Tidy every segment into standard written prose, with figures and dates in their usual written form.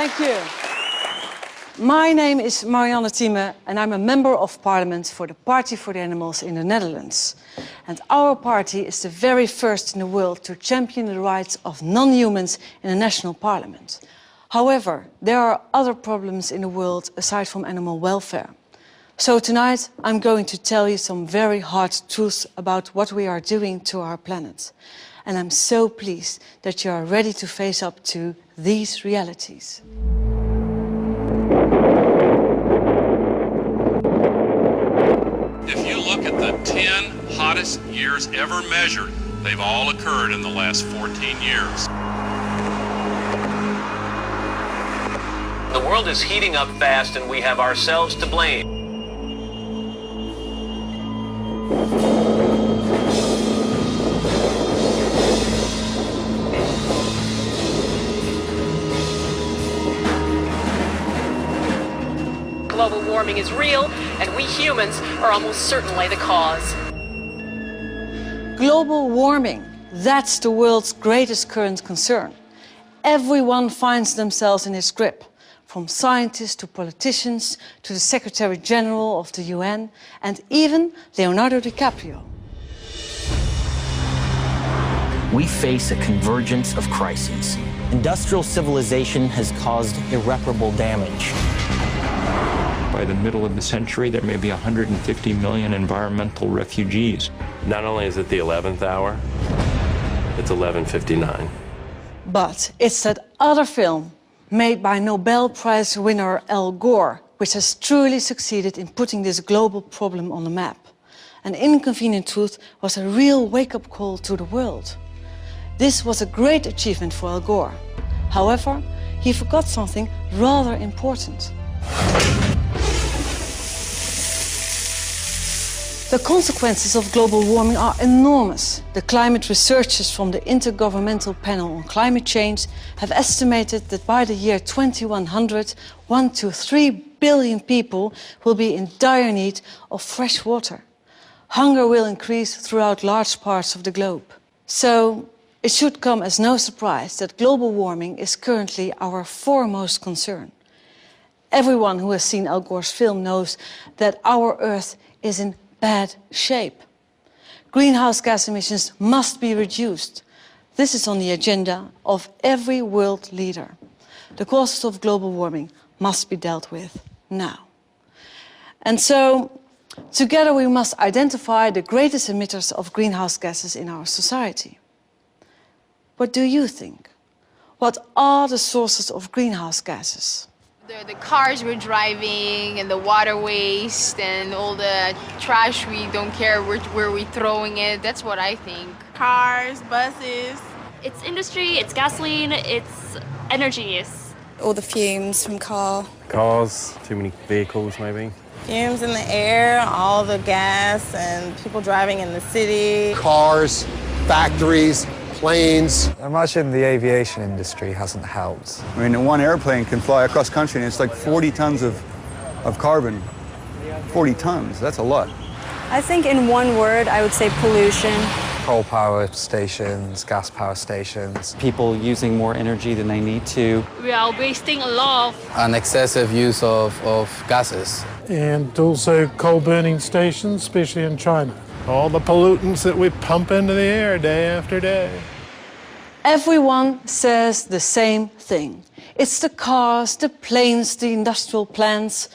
Thank you. My name is Marianne Thieme and I'm a member of parliament for the Party for the Animals in the Netherlands. And our party is the very first in the world to champion the rights of non-humans in a national parliament. However, there are other problems in the world aside from animal welfare. So tonight I'm going to tell you some very hard truths about what we are doing to our planet. And I'm so pleased that you are ready to face up to these realities. If you look at the 10 hottest years ever measured, they've all occurred in the last 14 years. The world is heating up fast and we have ourselves to blame. Global warming is real, and we humans are almost certainly the cause. Global warming, that's the world's greatest current concern. Everyone finds themselves in its grip, from scientists to politicians to the Secretary General of the UN and even Leonardo DiCaprio. We face a convergence of crises. Industrial civilization has caused irreparable damage. By the middle of the century, there may be 150 million environmental refugees. Not only is it the 11th hour, it's 11:59. But it's that other film made by Nobel Prize winner Al Gore, which has truly succeeded in putting this global problem on the map. An Inconvenient Truth was a real wake-up call to the world. This was a great achievement for Al Gore. However, he forgot something rather important. The consequences of global warming are enormous. The climate researchers from the Intergovernmental Panel on Climate Change have estimated that by the year 2100, 1 to 3 billion people will be in dire need of fresh water. Hunger will increase throughout large parts of the globe. So it should come as no surprise that global warming is currently our foremost concern. Everyone who has seen Al Gore's film knows that our Earth is in bad shape. Greenhouse gas emissions must be reduced. This is on the agenda of every world leader. The causes of global warming must be dealt with now. And so, together we must identify the greatest emitters of greenhouse gases in our society. What do you think? What are the sources of greenhouse gases? The cars we're driving and the water waste and all the trash we don't care where we're throwing it. That's what I think. Cars, buses. It's industry, it's gasoline, it's energy. All the fumes from Cars, too many vehicles maybe. Fumes in the air, all the gas and people driving in the city. Cars, factories, planes. Much in the aviation industry hasn't helped. I mean, one airplane can fly across country and it's like 40 tons of carbon. 40 tons, that's a lot. I think in one word, I would say pollution. Coal power stations, gas power stations. People using more energy than they need to. We are wasting a lot. An excessive use of gases. And also coal burning stations, especially in China. All the pollutants that we pump into the air day after day. Everyone says the same thing. It's the cars, the planes, the industrial plants.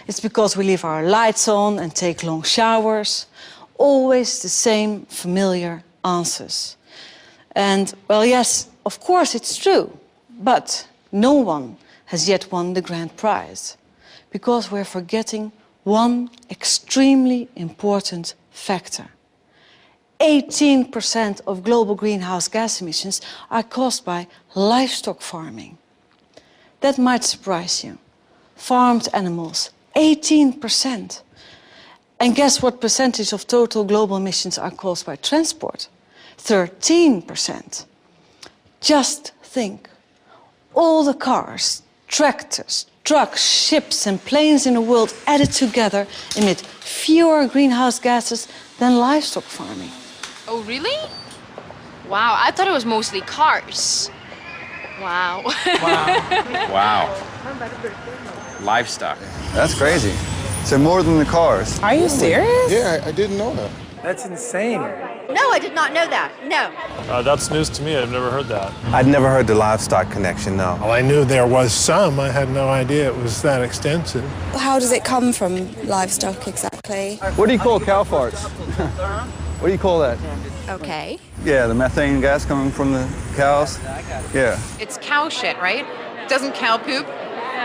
It's because we leave our lights on and take long showers. Always the same familiar answers. And, well, yes, of course it's true. But no one has yet won the grand prize. Because we're forgetting one extremely important factor. 18% of global greenhouse gas emissions are caused by livestock farming. That might surprise you. Farmed animals, 18%. And guess what percentage of total global emissions are caused by transport? 13%. Just think. All the cars, tractors, trucks, ships and planes in the world added together emit fewer greenhouse gases than livestock farming. Oh, really? Wow, I thought it was mostly cars. Wow. Wow. Livestock. That's crazy. So more than the cars. Are you serious? Yeah, I didn't know that. That's insane. No, I did not know that. No. That's news to me. I've never heard that. I'd never heard the livestock connection, no. Well, I knew there was some. I had no idea it was that extensive. How does it come from livestock exactly? What do you call cow farts? What do you call that? Okay. Yeah, the methane gas coming from the cows. Yeah. It's cow shit, right? Doesn't cow poop?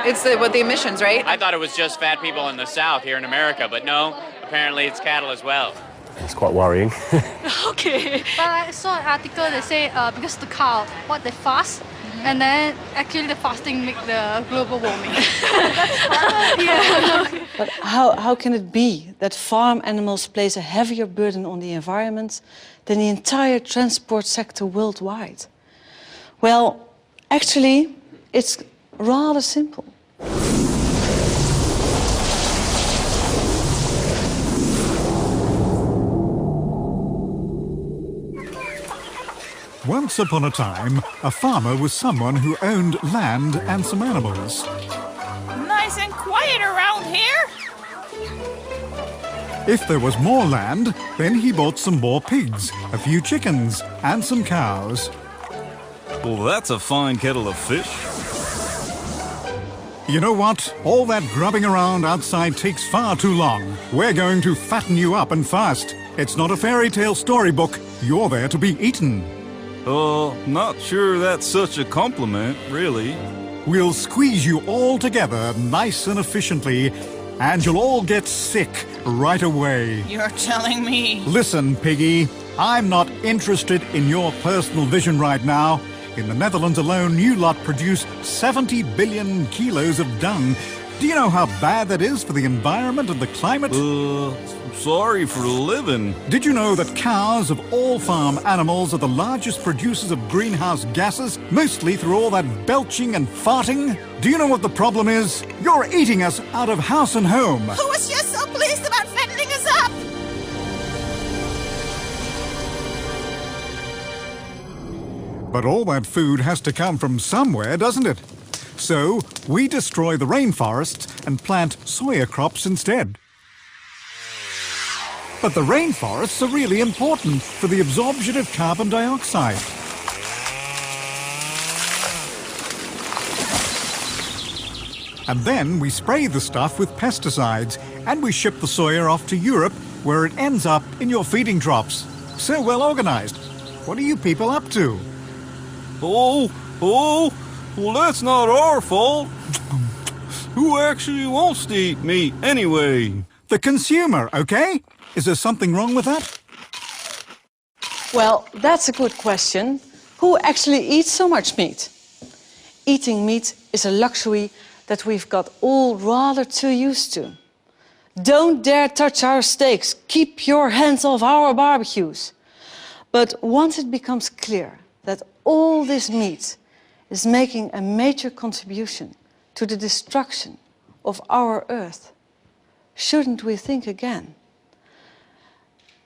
It's the emissions, right? I thought it was just fat people in the South here in America, but no, apparently it's cattle as well. It's quite worrying. Okay. But I saw an article that say because the cow, what they fast, and then actually the fasting make the global warming. Yeah. But how can it be that farm animals place a heavier burden on the environment than the entire transport sector worldwide? Well, actually, it's rather simple. Once upon a time, a farmer was someone who owned land and some animals. Nice and quiet around here. If there was more land, then he bought some more pigs, a few chickens, and some cows. Well, that's a fine kettle of fish. You know what? All that grubbing around outside takes far too long. We're going to fatten you up and fast. It's not a fairy tale storybook. You're there to be eaten. Not sure that's such a compliment, really. We'll squeeze you all together nice and efficiently, and you'll all get sick right away. You're telling me. Listen, Piggy, I'm not interested in your personal vision right now. In the Netherlands alone, you lot produce 70 billion kilos of dung. Do you know how bad that is for the environment and the climate? Sorry for the living. Did you know that cows of all farm animals are the largest producers of greenhouse gases, mostly through all that belching and farting? Do you know what the problem is? You're eating us out of house and home. Who was just so pleased about fattening us up? But all that food has to come from somewhere, doesn't it? So we destroy the rainforests and plant soya crops instead. But the rainforests are really important for the absorption of carbon dioxide. And then we spray the stuff with pesticides and we ship the soya off to Europe where it ends up in your feeding troughs. So well organized. What are you people up to? Well, that's not our fault. Who actually wants to eat meat anyway? The consumer, okay? Is there something wrong with that? Well, that's a good question. Who actually eats so much meat? Eating meat is a luxury that we've got all rather too used to. Don't dare touch our steaks. Keep your hands off our barbecues. But once it becomes clear that all this meat is making a major contribution to the destruction of our Earth, shouldn't we think again?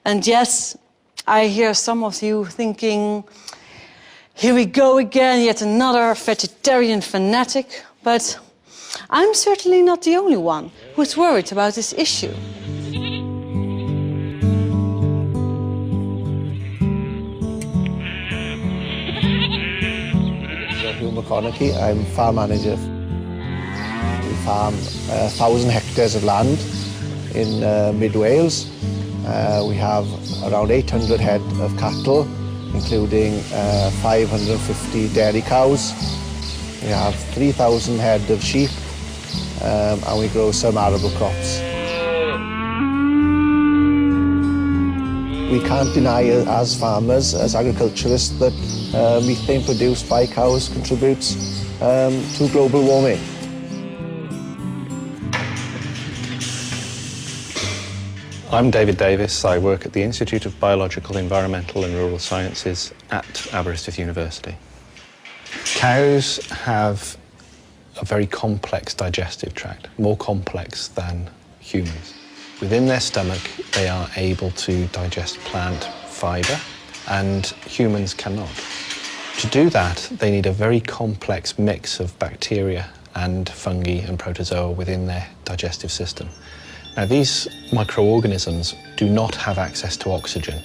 And yes, I hear some of you thinking, here we go again, yet another vegetarian fanatic. But I'm certainly not the only one who's worried about this issue. McConaughey. I'm farm manager. We farm 1,000 hectares of land in mid Wales. We have around 800 head of cattle, including 550 dairy cows. We have 3,000 head of sheep, and we grow some arable crops. We can't deny as farmers, as agriculturists, that methane produced by cows contributes to global warming. I'm David Davis. I work at the Institute of Biological, Environmental and Rural Sciences at Aberystwyth University. Cows have a very complex digestive tract, more complex than humans. Within their stomach, they are able to digest plant fibre, and humans cannot. To do that, they need a very complex mix of bacteria and fungi and protozoa within their digestive system. Now, these microorganisms do not have access to oxygen,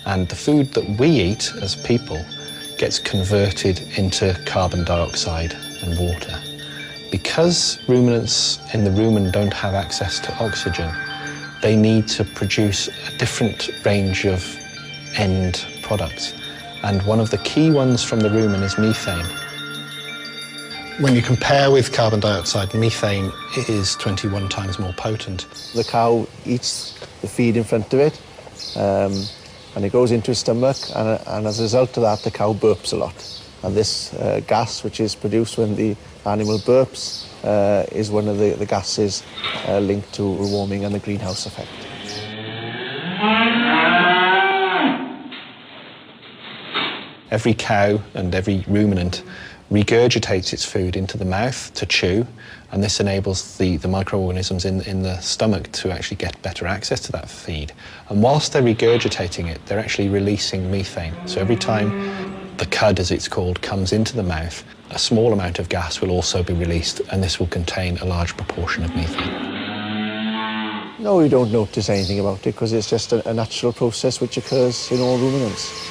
and the food that we eat as people gets converted into carbon dioxide and water. Because ruminants in the rumen don't have access to oxygen, they need to produce a different range of end products. And one of the key ones from the rumen is methane. When you compare with carbon dioxide, methane is 21 times more potent. The cow eats the feed in front of it, and it goes into its stomach, and as a result of that, the cow burps a lot. And this gas, which is produced when the animal burps, is one of the gases linked to warming and the greenhouse effect. Every cow and every ruminant regurgitates its food into the mouth to chew, and this enables the microorganisms in the stomach to actually get better access to that feed. And whilst they're regurgitating it, they're actually releasing methane. So every time the cud, as it's called, comes into the mouth, a small amount of gas will also be released, and this will contain a large proportion of methane. No, you don't notice anything about it because it's just a natural process which occurs in all ruminants.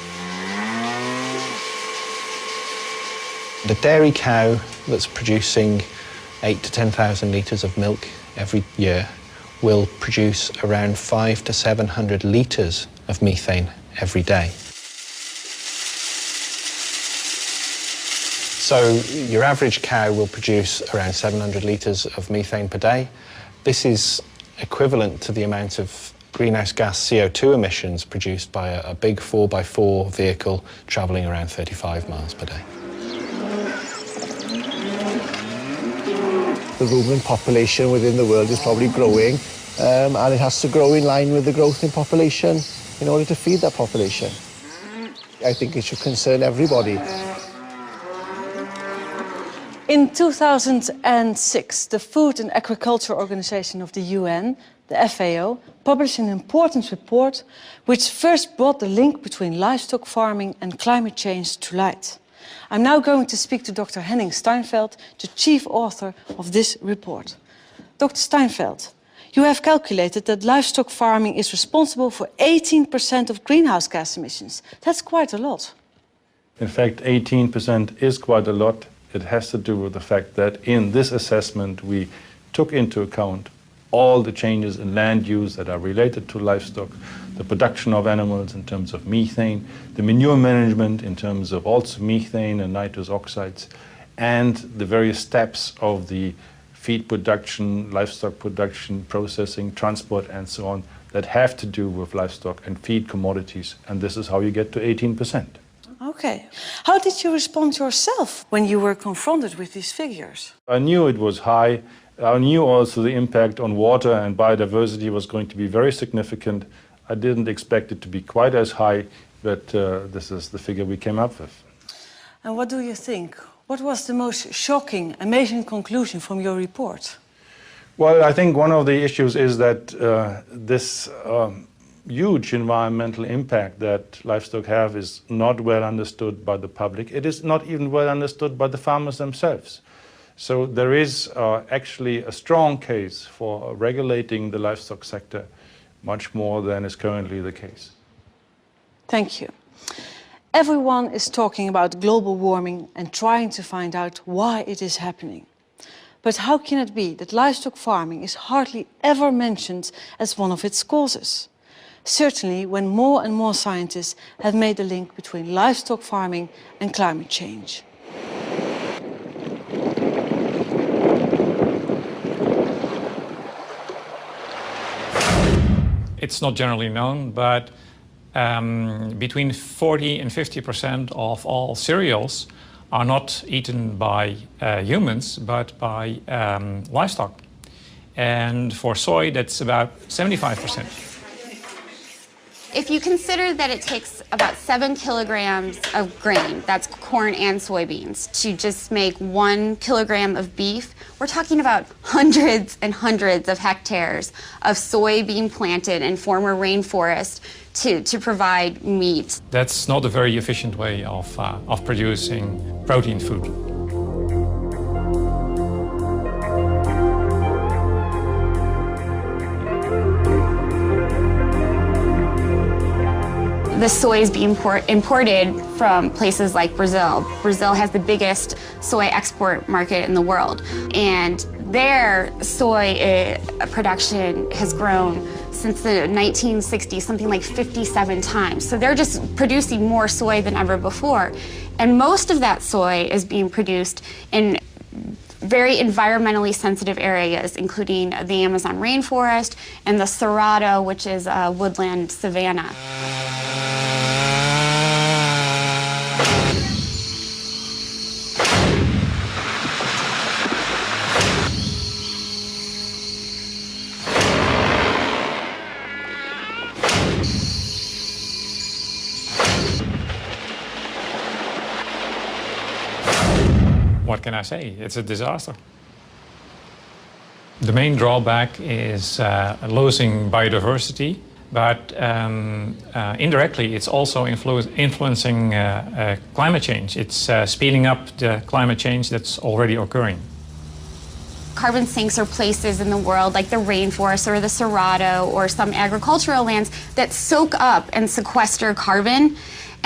The dairy cow that's producing 8,000 to 10,000 litres of milk every year will produce around 500 to 700 litres of methane every day. So your average cow will produce around 700 litres of methane per day. This is equivalent to the amount of greenhouse gas CO2 emissions produced by a big 4x4 vehicle travelling around 35 miles per day. The ruminant population within the world is probably growing, and it has to grow in line with the growth in population in order to feed that population. I think it should concern everybody. In 2006, the Food and Agriculture Organization of the UN, the FAO, published an important report which first brought the link between livestock farming and climate change to light. I'm now going to speak to Dr. Henning Steinfeld, the chief author of this report. Dr. Steinfeld, you have calculated that livestock farming is responsible for 18% of greenhouse gas emissions. That's quite a lot. In fact, 18% is quite a lot. It has to do with the fact that in this assessment we took into account all the changes in land use that are related to livestock, the production of animals in terms of methane, the manure management in terms of also methane and nitrous oxides, and the various steps of the feed production, livestock production, processing, transport, and so on that have to do with livestock and feed commodities. And this is how you get to 18%. Okay. How did you respond yourself when you were confronted with these figures? I knew it was high. I knew also the impact on water and biodiversity was going to be very significant. I didn't expect it to be quite as high, but this is the figure we came up with. And what do you think? What was the most shocking, amazing conclusion from your report? Well, I think one of the issues is that this huge environmental impact that livestock have is not well understood by the public. It is not even well understood by the farmers themselves. So there is actually a strong case for regulating the livestock sector much more than is currently the case. Thank you. Everyone is talking about global warming and trying to find out why it is happening. But how can it be that livestock farming is hardly ever mentioned as one of its causes? Certainly when more and more scientists have made the link between livestock farming and climate change. It's not generally known, but between 40 and 50% of all cereals are not eaten by humans, but by livestock. And for soy, that's about 75%. If you consider that it takes about 7 kilograms of grain, that's corn and soybeans, to just make 1 kilogram of beef, we're talking about hundreds and hundreds of hectares of soy being planted in former rainforest to provide meat. That's not a very efficient way of producing protein food. The soy is being imported from places like Brazil. Brazil has the biggest soy export market in the world, and their soy production has grown since the 1960s, something like 57 times. So they're just producing more soy than ever before. And most of that soy is being produced in very environmentally sensitive areas, including the Amazon rainforest and the Cerrado, which is a woodland savanna. What can I say? It's a disaster. The main drawback is losing biodiversity, but indirectly it's also influencing climate change. It's speeding up the climate change that's already occurring. Carbon sinks are places in the world like the rainforest or the Cerrado or some agricultural lands that soak up and sequester carbon.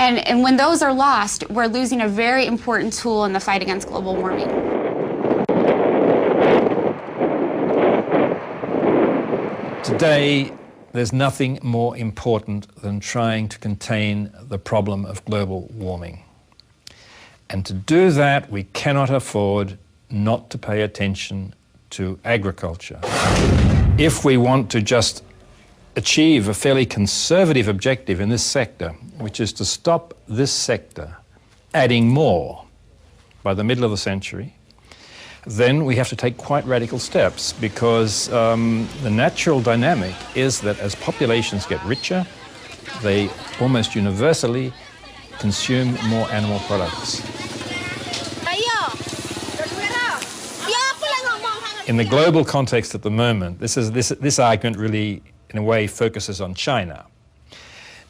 And when those are lost, we're losing a very important tool in the fight against global warming. Today, there's nothing more important than trying to contain the problem of global warming. And to do that, we cannot afford not to pay attention to agriculture. If we want to just achieve a fairly conservative objective in this sector, which is to stop this sector adding more by the middle of the century, then we have to take quite radical steps, because the natural dynamic is that as populations get richer, they almost universally consume more animal products. In the global context at the moment, this argument really, in a way, focuses on China,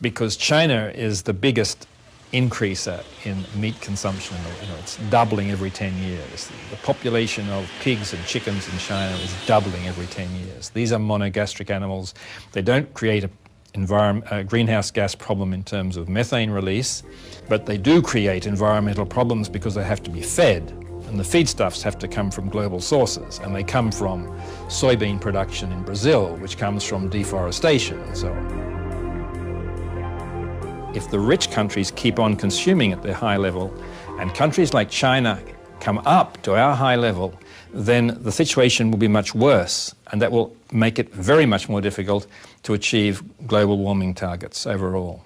because China is the biggest increaser in meat consumption. It's doubling every 10 years. The population of pigs and chickens in China is doubling every 10 years. These are monogastric animals. They don't create a greenhouse gas problem in terms of methane release, but they do create environmental problems because they have to be fed. And the feedstuffs have to come from global sources, and they come from soybean production in Brazil, which comes from deforestation and so on. If the rich countries keep on consuming at their high level, and countries like China come up to our high level, then the situation will be much worse, and that will make it very much more difficult to achieve global warming targets overall.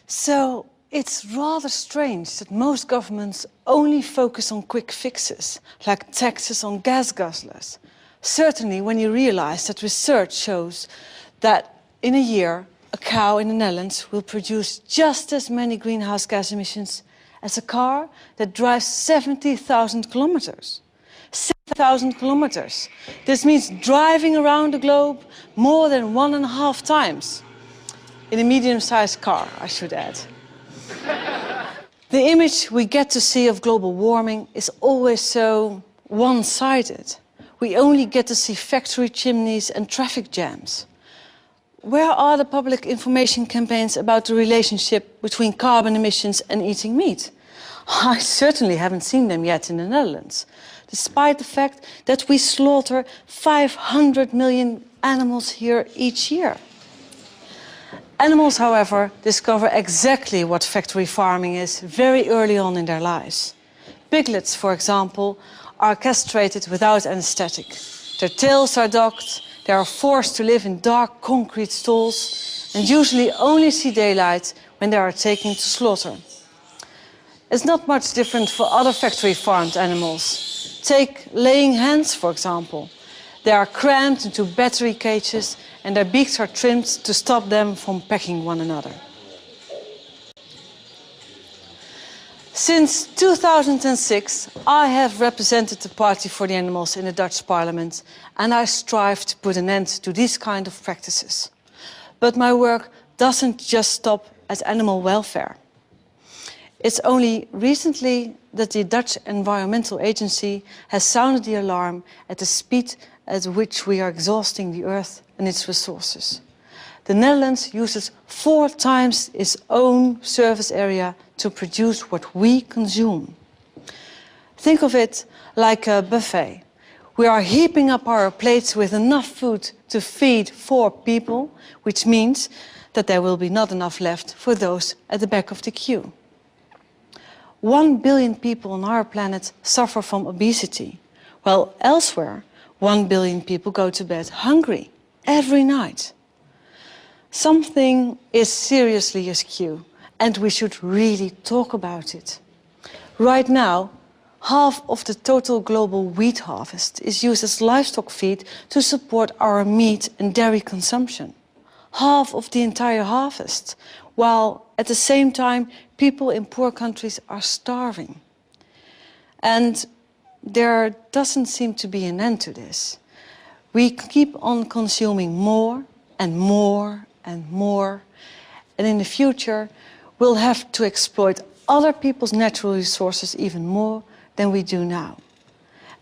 So it's rather strange that most governments only focus on quick fixes, like taxes on gas guzzlers. Certainly when you realize that research shows that in a year, a cow in the Netherlands will produce just as many greenhouse gas emissions as a car that drives 70,000 kilometers. 7,000 kilometers. This means driving around the globe more than 1.5 times. In a medium-sized car, I should add. The image we get to see of global warming is always so one-sided. We only get to see factory chimneys and traffic jams. Where are the public information campaigns about the relationship between carbon emissions and eating meat? I certainly haven't seen them yet in the Netherlands, despite the fact that we slaughter 500 million animals here each year. Animals, however, discover exactly what factory farming is very early on in their lives. Piglets, for example, are castrated without anesthetic. Their tails are docked, they are forced to live in dark concrete stalls and usually only see daylight when they are taken to slaughter. It's not much different for other factory farmed animals. Take laying hens, for example. They are crammed into battery cages and their beaks are trimmed to stop them from pecking one another. Since 2006, I have represented the Party for the Animals in the Dutch Parliament, and I strive to put an end to these kind of practices. But my work doesn't just stop at animal welfare. It's only recently that the Dutch Environmental Agency has sounded the alarm at the speed at which we are exhausting the earth and its resources. The Netherlands uses 4 times its own surface area to produce what we consume. Think of it like a buffet. We are heaping up our plates with enough food to feed 4 people, which means that there will be not enough left for those at the back of the queue. 1 billion people on our planet suffer from obesity, while elsewhere 1 billion people go to bed hungry every night. Something is seriously askew, and we should really talk about it. Right now, half of the total global wheat harvest is used as livestock feed to support our meat and dairy consumption. Half of the entire harvest, while at the same time people in poor countries are starving. And there doesn't seem to be an end to this. We keep on consuming more and more and more, and in the future we'll have to exploit other people's natural resources even more than we do now.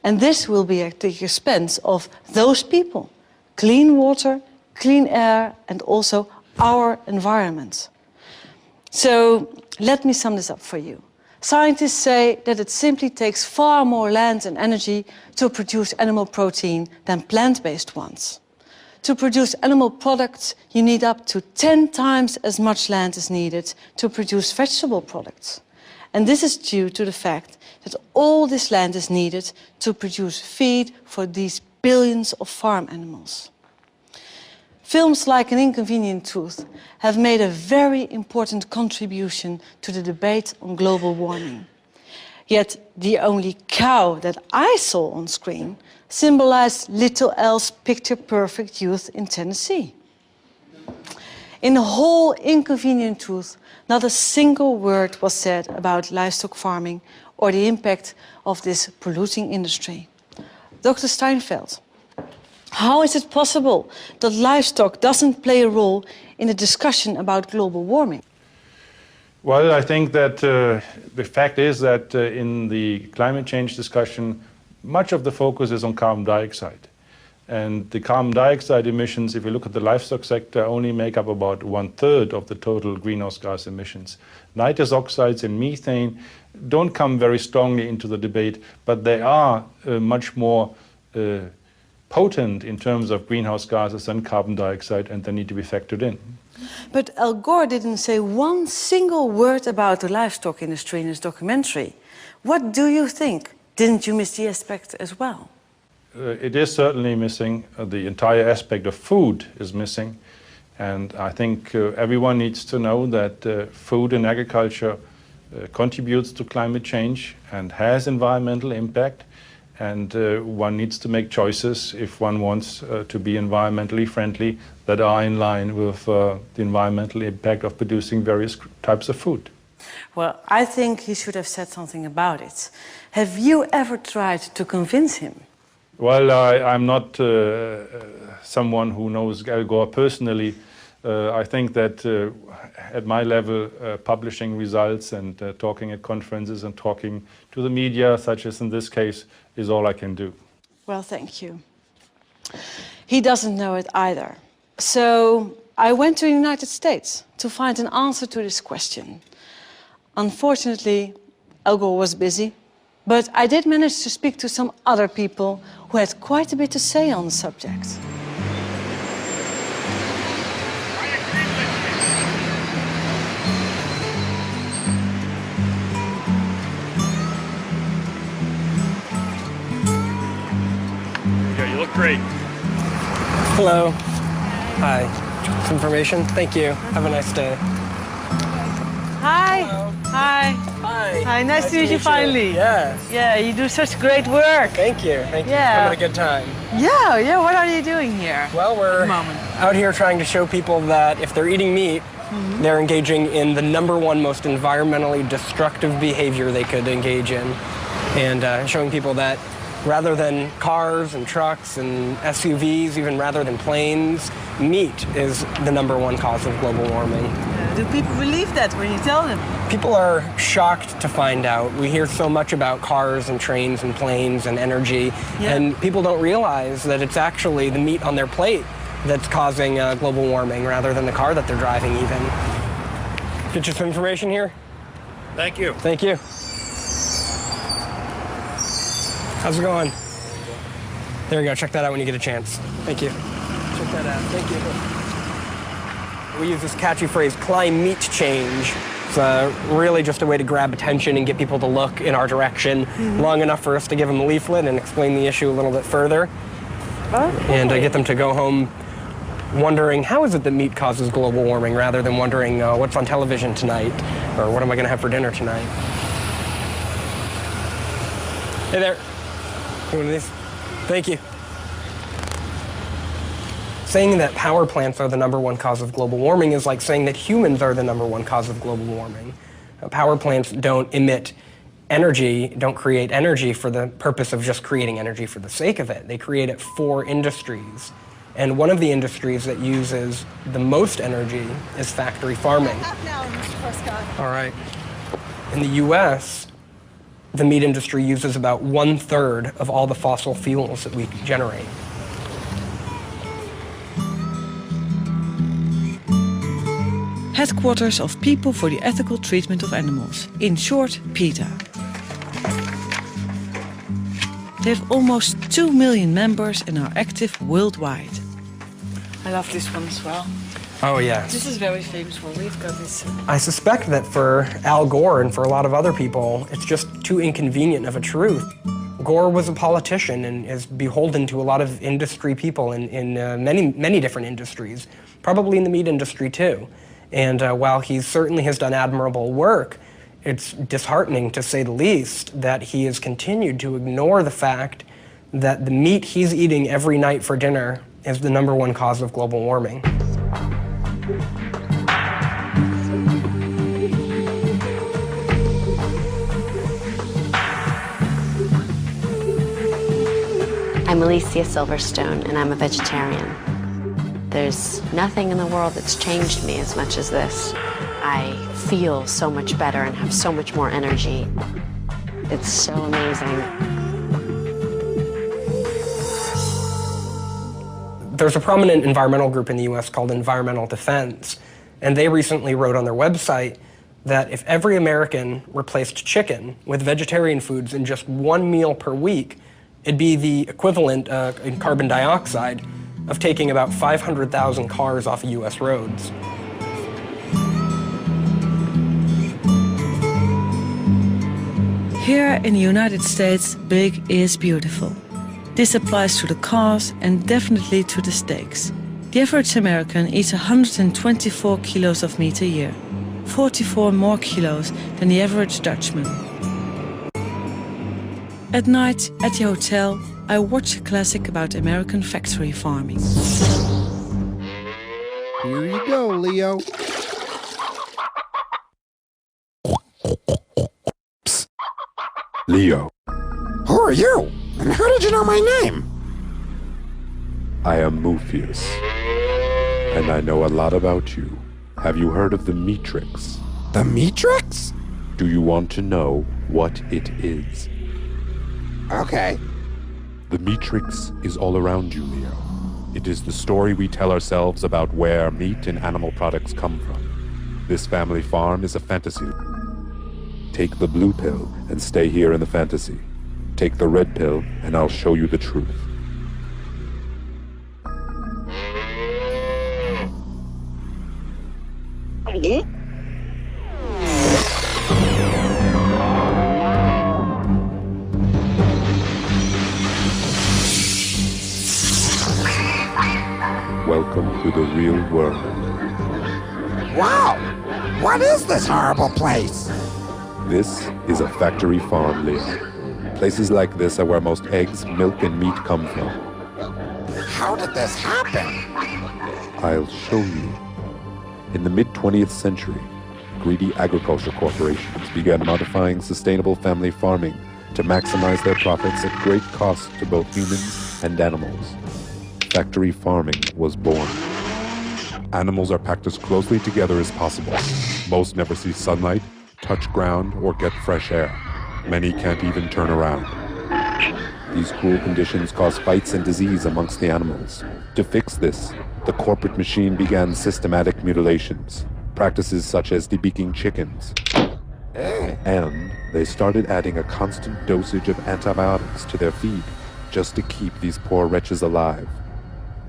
And this will be at the expense of those people, clean water, clean air, and also our environment. So let me sum this up for you. Scientists say that it simply takes far more land and energy to produce animal protein than plant-based ones. To produce animal products, you need up to 10 times as much land as needed to produce vegetable products. And this is due to the fact that all this land is needed to produce feed for these billions of farm animals. Films like An Inconvenient Truth have made a very important contribution to the debate on global warming. Yet the only cow that I saw on screen symbolized little Elle's picture-perfect youth in Tennessee. In the whole Inconvenient Truth, not a single word was said about livestock farming or the impact of this polluting industry. Dr. Steinfeld, how is it possible that livestock doesn't play a role in the discussion about global warming? Well, I think that the fact is that in the climate change discussion, much of the focus is on carbon dioxide. And the carbon dioxide emissions, if you look at the livestock sector, only make up about 1/3 of the total greenhouse gas emissions. Nitrous oxides and methane don't come very strongly into the debate, but they are much more potent in terms of greenhouse gases than carbon dioxide, and they need to be factored in. But Al Gore didn't say one single word about the livestock industry in his documentary. What do you think? Didn't you miss the aspect as well? It is certainly missing. The entire aspect of food is missing. And I think everyone needs to know that food and agriculture contributes to climate change and has environmental impact. And one needs to make choices if one wants to be environmentally friendly that are in line with the environmental impact of producing various types of food. Well, I think he should have said something about it. Have you ever tried to convince him? Well, I'm not someone who knows Al Gore personally. I think that at my level, publishing results and talking at conferences and talking to the media, such as in this case, is all I can do. Well, thank you. He doesn't know it either. So I went to the United States to find an answer to this question. Unfortunately, Al Gore was busy, but I did manage to speak to some other people who had quite a bit to say on the subject. Yeah, you look great. Hello. Hi. Some information? Thank you. Have a nice day. Hi. Hello. Hi. Hi. Hi, nice to meet you finally. Yeah. Yeah, you do such great work. Thank you. Thank you. Yeah. Having a good time. Yeah, what are you doing here? Well, we're out here trying to show people that if they're eating meat, they're engaging in the #1 most environmentally destructive behavior they could engage in. And showing people that rather than cars and trucks and SUVs, even rather than planes, meat is the #1 cause of global warming. Do people believe that when you tell them? People are shocked to find out. We hear so much about cars and trains and planes and energy, and people don't realize that it's actually the meat on their plate that's causing global warming rather than the car that they're driving even. Get you some information here? Thank you. Thank you. How's it going? There you go. Check that out when you get a chance. Thank you. Check that out. Thank you. We use this catchy phrase, climate change. It's really just a way to grab attention and get people to look in our direction long enough for us to give them a leaflet and explain the issue a little bit further. And get them to go home wondering how is it that meat causes global warming rather than wondering what's on television tonight or what am I going to have for dinner tonight. Hey there. One of these. Thank you. Saying that power plants are the #1 cause of global warming is like saying that humans are the #1 cause of global warming. Power plants don't emit energy, don't create energy for the purpose of just creating energy for the sake of it. They create it for industries. And one of the industries that uses the most energy is factory farming. All right. In the US, the meat industry uses about 1/3 of all the fossil fuels that we generate. Headquarters of People for the Ethical Treatment of Animals, in short, PETA. They have almost 2 million members and are active worldwide. I love this one as well. Oh, yeah. This is very famous one. We've got this. I suspect that for Al Gore and for a lot of other people, it's just too inconvenient of a truth. Gore was a politician and is beholden to a lot of industry people in many different industries, probably in the meat industry too. And while he certainly has done admirable work, it's disheartening, to say the least, that he has continued to ignore the fact that the meat he's eating every night for dinner is the #1 cause of global warming. I'm Alicia Silverstone, and I'm a vegetarian. There's nothing in the world that's changed me as much as this. I feel so much better and have so much more energy. It's so amazing. There's a prominent environmental group in the US called Environmental Defense, and they recently wrote on their website that if every American replaced chicken with vegetarian foods in just 1 meal per week, it'd be the equivalent in carbon dioxide of taking about 500,000 cars off of US roads. Here in the United States, big is beautiful. This applies to the cars and definitely to the steaks. The average American eats 124 kilos of meat a year, 44 more kilos than the average Dutchman. At night, at the hotel, I watch a classic about American factory farming. Here you go, Leo. Psst. Leo. Who are you? And how did you know my name? I am Mufius, and I know a lot about you. Have you heard of the Matrix? The Matrix? Do you want to know what it is? Okay. The Matrix is all around you, Leo. It is the story we tell ourselves about where meat and animal products come from. This family farm is a fantasy. Take the blue pill and stay here in the fantasy. Take the red pill and I'll show you the truth. Welcome to the real world. Wow! What is this horrible place? This is a factory farm, Leo. Places like this are where most eggs, milk, and meat come from. How did this happen? I'll show you. In the mid-20th century, greedy agriculture corporations began modifying sustainable family farming to maximize their profits at great cost to both humans and animals. Factory farming was born. Animals are packed as closely together as possible. Most never see sunlight, touch ground, or get fresh air. Many can't even turn around. These cruel conditions cause fights and disease amongst the animals. To fix this, the corporate machine began systematic mutilations, practices such as debeaking chickens. And they started adding a constant dosage of antibiotics to their feed, just to keep these poor wretches alive.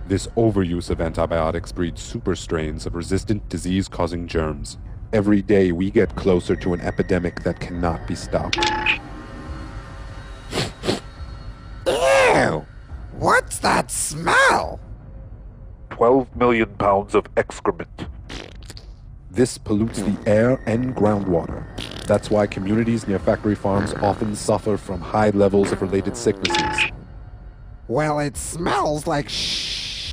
This overuse of antibiotics breeds super strains of resistant disease-causing germs. Every day we get closer to an epidemic that cannot be stopped. Ew! What's that smell? 12 million pounds of excrement. This pollutes the air and groundwater. That's why communities near factory farms often suffer from high levels of related sicknesses. Well, it smells like shh.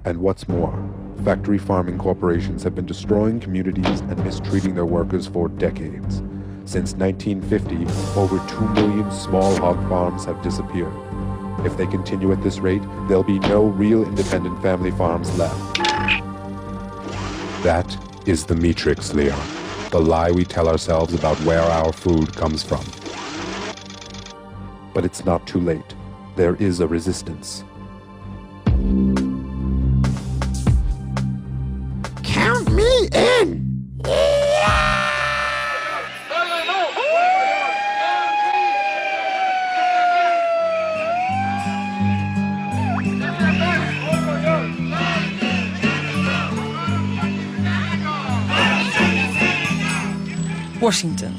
And what's more, factory farming corporations have been destroying communities and mistreating their workers for decades. Since 1950, over 2 million small hog farms have disappeared. If they continue at this rate, there'll be no real independent family farms left. That is the Matrix, Leon. The lie we tell ourselves about where our food comes from. But it's not too late. There is a resistance. Count me in! Washington,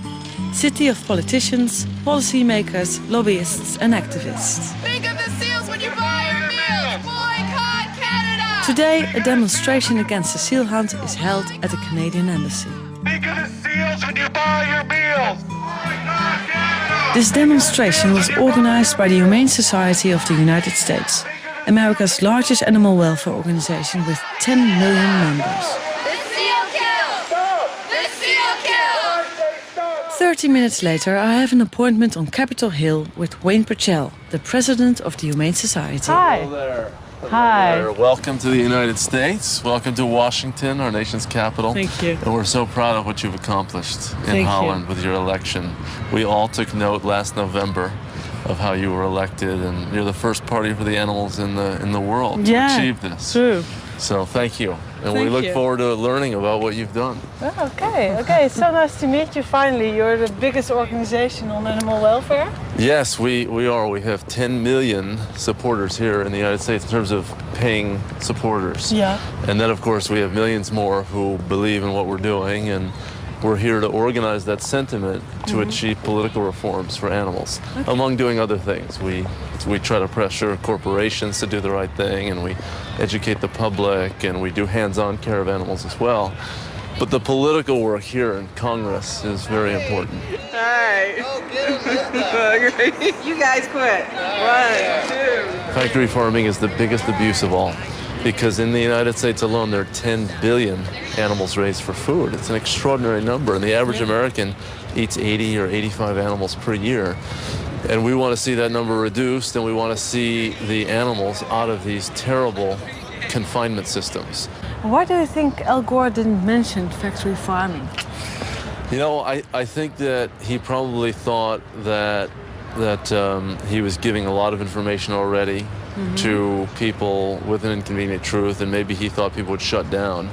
city of politicians, policymakers, lobbyists and activists. Think of the seals when you buy your meals! Boycott Canada! Today, a demonstration against the seal hunt is held at the Canadian Embassy. Think of the seals when you buy your meals! Boycott Canada! This demonstration was organized by the Humane Society of the United States, America's largest animal welfare organization with 10 million members. 30 minutes later, I have an appointment on Capitol Hill with Wayne Purcell, the president of the Humane Society. Hi. Hello there. Hi. Welcome to the United States. Welcome to Washington, our nation's capital. Thank you. And we're so proud of what you've accomplished in Thank Holland you. with your election. We all took note last November of how you were elected, and you're the first party for the animals in the world to achieve this. True. So thank you. And we Thank look you. forward to learning about what you've done. Oh, okay, so nice to meet you finally. You're the biggest organization on animal welfare. Yes, we are. We have 10 million supporters here in the United States in terms of paying supporters. Yeah. And then, of course, we have millions more who believe in what we're doing, and we're here to organize that sentiment to achieve political reforms for animals, among doing other things. We try to pressure corporations to do the right thing, and we educate the public, and we do hands-on care of animals as well. But the political work here in Congress is very important. Hi. Oh, good. You guys quit. 1, 2. Factory farming is the biggest abuse of all, because in the United States alone, there are 10 billion animals raised for food. It's an extraordinary number, and the average American eats 80 or 85 animals per year. And we want to see that number reduced, and we want to see the animals out of these terrible confinement systems. Why do you think Al Gore didn't mention factory farming? You know, I think that he probably thought that he was giving a lot of information already to people with an inconvenient truth, and maybe he thought people would shut down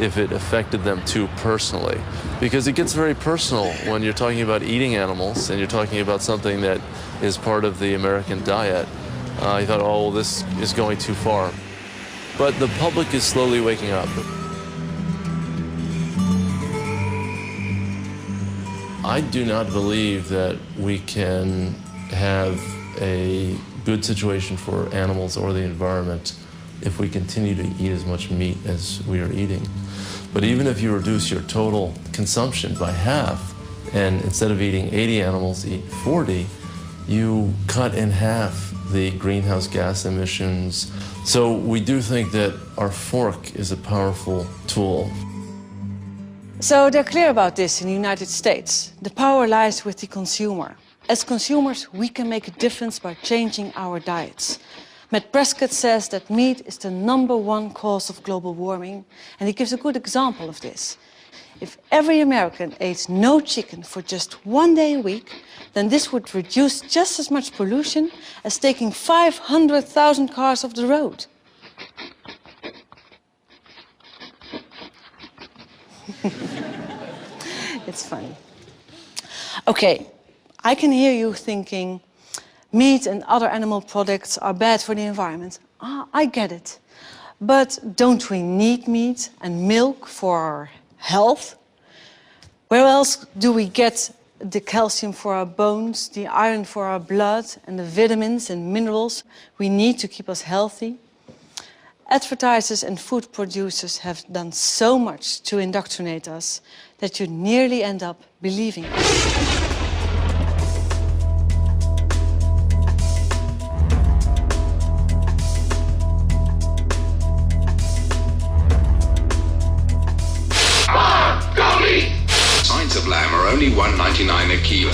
if it affected them too personally. Because it gets very personal when you're talking about eating animals and you're talking about something that is part of the American diet. He thought, oh, well, this is going too far. But the public is slowly waking up. I do not believe that we can have a good situation for animals or the environment if we continue to eat as much meat as we are eating. But even if you reduce your total consumption by half, and instead of eating 80 animals, eat 40, you cut in half the greenhouse gas emissions. So we do think that our fork is a powerful tool. So they're clear about this in the United States. The power lies with the consumer. As consumers, we can make a difference by changing our diets. Matt Prescott says that meat is the #1 cause of global warming, and he gives a good example of this. If every American ate no chicken for just 1 day a week, then this would reduce just as much pollution as taking 500,000 cars off the road. It's funny. Okay, I can hear you thinking, meat and other animal products are bad for the environment. I get it. But don't we need meat and milk for our health? Where else do we get the calcium for our bones, the iron for our blood, and the vitamins and minerals we need to keep us healthy? Advertisers and food producers have done so much to indoctrinate us that you nearly end up believing it. Pints of lamb are only $1.99 a kilo.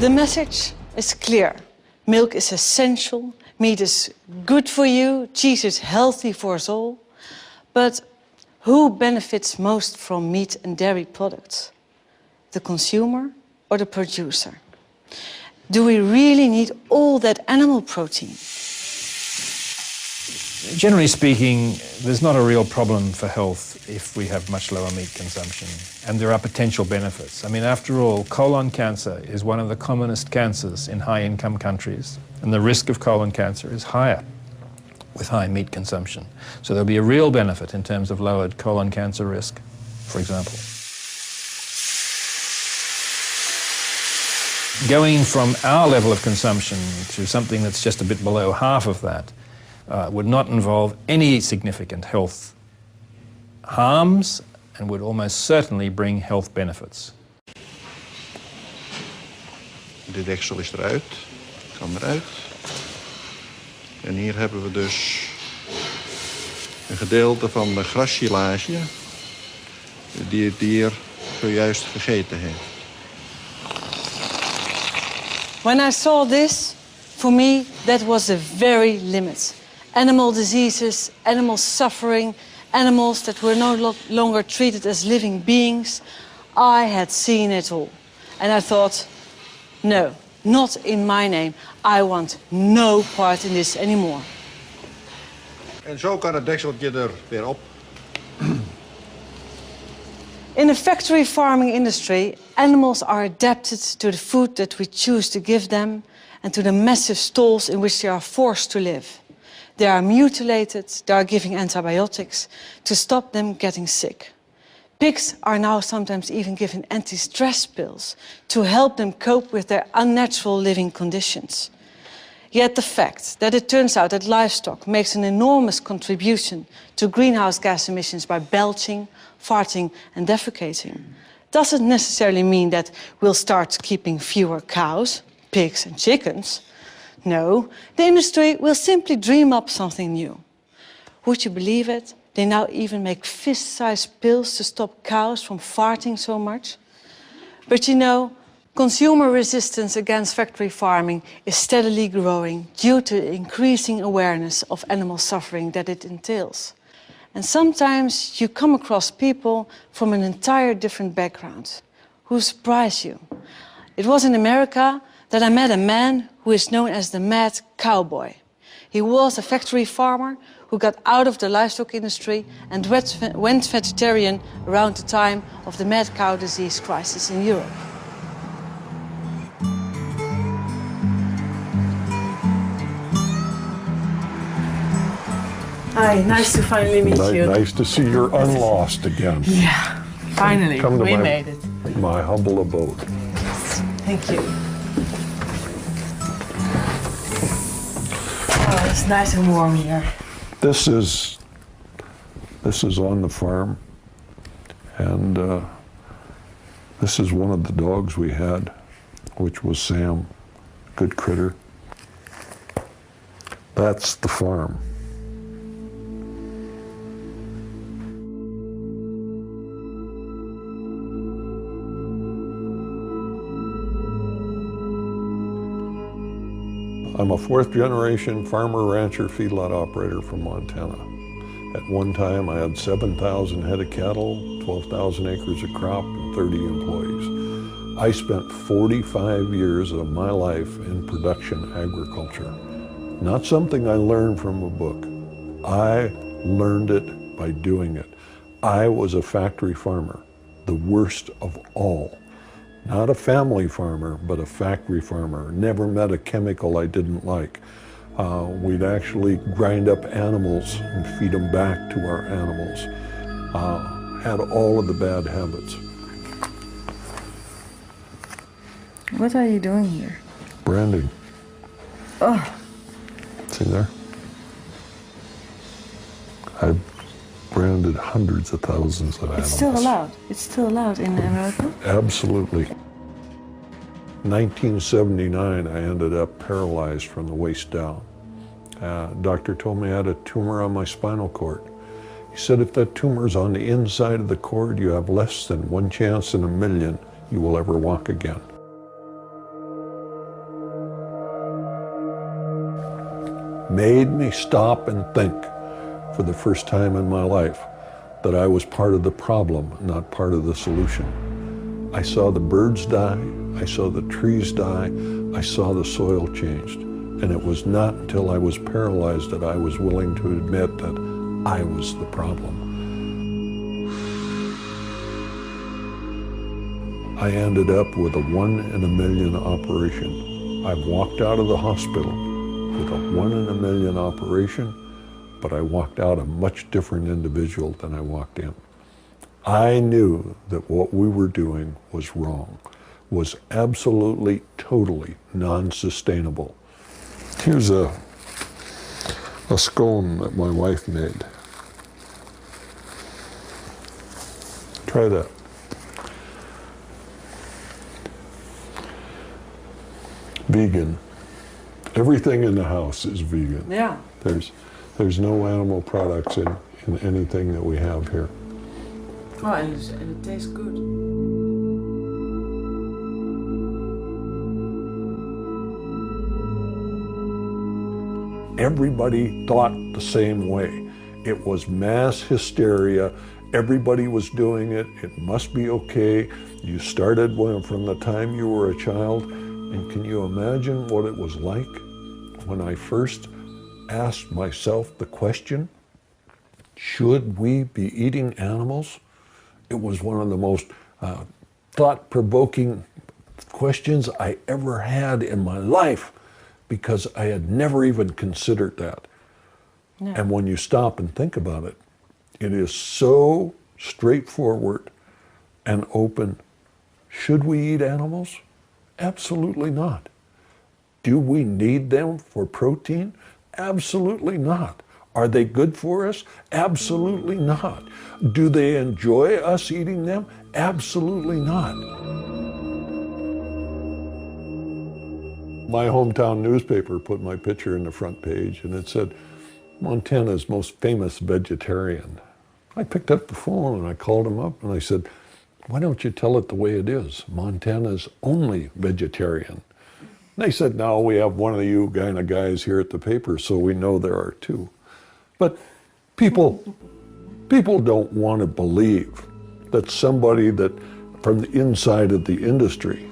The message is clear. Milk is essential, meat is good for you, cheese is healthy for us all. But who benefits most from meat and dairy products? The consumer or the producer? Do we really need all that animal protein? Generally speaking, there's not a real problem for health if we have much lower meat consumption, and there are potential benefits. I mean, after all, colon cancer is one of the commonest cancers in high-income countries, and the risk of colon cancer is higher with high meat consumption. So there'll be a real benefit in terms of lowered colon cancer risk, for example. Going from our level of consumption to something that's just a bit below half of that would not involve any significant health harms and would almost certainly bring health benefits. Dit deksel is eruit, kan eruit. En hier hebben we dus een gedeelte van de grassilage die het dier zojuist gegeten heeft. When I saw this, for me, that was the very limit. Animal diseases, animal suffering, animals that were no longer treated as living beings. I had seen it all. And I thought, no, not in my name. I want no part in this anymore. En zo kan het dekseltje er weer op. In the factory farming industry, animals are adapted to the food that we choose to give them and to the massive stalls in which they are forced to live. They are mutilated, they are giving antibiotics to stop them getting sick. Pigs are now sometimes even given anti-stress pills to help them cope with their unnatural living conditions. Yet the fact that it turns out that livestock makes an enormous contribution to greenhouse gas emissions by belching, farting and defecating doesn't necessarily mean that we'll start keeping fewer cows, pigs and chickens. No, the industry will simply dream up something new. Would you believe it? They now even make fist-sized pills to stop cows from farting so much. But you know, consumer resistance against factory farming is steadily growing due to the increasing awareness of animal suffering that it entails. And sometimes you come across people from an entire different background who surprise you. It was in America that I met a man who is known as the Mad Cowboy. He was a factory farmer who got out of the livestock industry and went vegetarian around the time of the mad cow disease crisis in Europe. Hi, nice to finally meet you. Nice to see you're unlost again. Yeah, finally, we made it. My humble abode. Thank you. Oh, it's nice and warm here. This is on the farm, and this is one of the dogs we had, which was Sam. Good critter. That's the farm. I'm a fourth-generation farmer, rancher, feedlot operator from Montana. At one time, I had 7,000 head of cattle, 12,000 acres of crop, and 30 employees. I spent 45 years of my life in production agriculture. Not something I learned from a book. I learned it by doing it. I was a factory farmer, the worst of all. Not a family farmer, but a factory farmer. Never met a chemical I didn't like. We'd actually grind up animals and feed them back to our animals. Had all of the bad habits. What are you doing here? Branding. Oh. See there? I've branded hundreds of thousands of animals. It's still allowed? It's still allowed in America? Absolutely. 1979, I ended up paralyzed from the waist down. Doctor told me I had a tumor on my spinal cord. He said if that tumor's on the inside of the cord, you have less than 1 chance in a million you will ever walk again. Made me stop and think for the first time in my life that I was part of the problem, not part of the solution. I saw the birds die, I saw the trees die, I saw the soil changed. And it was not until I was paralyzed that I was willing to admit that I was the problem. I ended up with a 1 in a million operation. I've walked out of the hospital with a 1 in a million operation, but I walked out a much different individual than I walked in. I knew that what we were doing was wrong, was absolutely, totally non-sustainable. Here's a scone that my wife made. Try that. Vegan. Everything in the house is vegan. Yeah. There's no animal products in anything that we have here. Oh, and it tastes good. Everybody thought the same way. It was mass hysteria. Everybody was doing it. It must be okay. You started from the time you were a child. And can you imagine what it was like when I first asked myself the question, should we be eating animals? It was one of the most thought-provoking questions I ever had in my life, because I had never even considered that. No. And when you stop and think about it, it is so straightforward and open. Should we eat animals? Absolutely not. Do we need them for protein? Absolutely not. Are they good for us? Absolutely not. Do they enjoy us eating them? Absolutely not. My hometown newspaper put my picture in the front page, and it said, Montana's most famous vegetarian. I picked up the phone and I called him up and I said, why don't you tell it the way it is? Montana's only vegetarian. And they said, no, we have one of you kind of guys here at the paper, so we know there are two. But people don't want to believe that somebody that from the inside of the industry,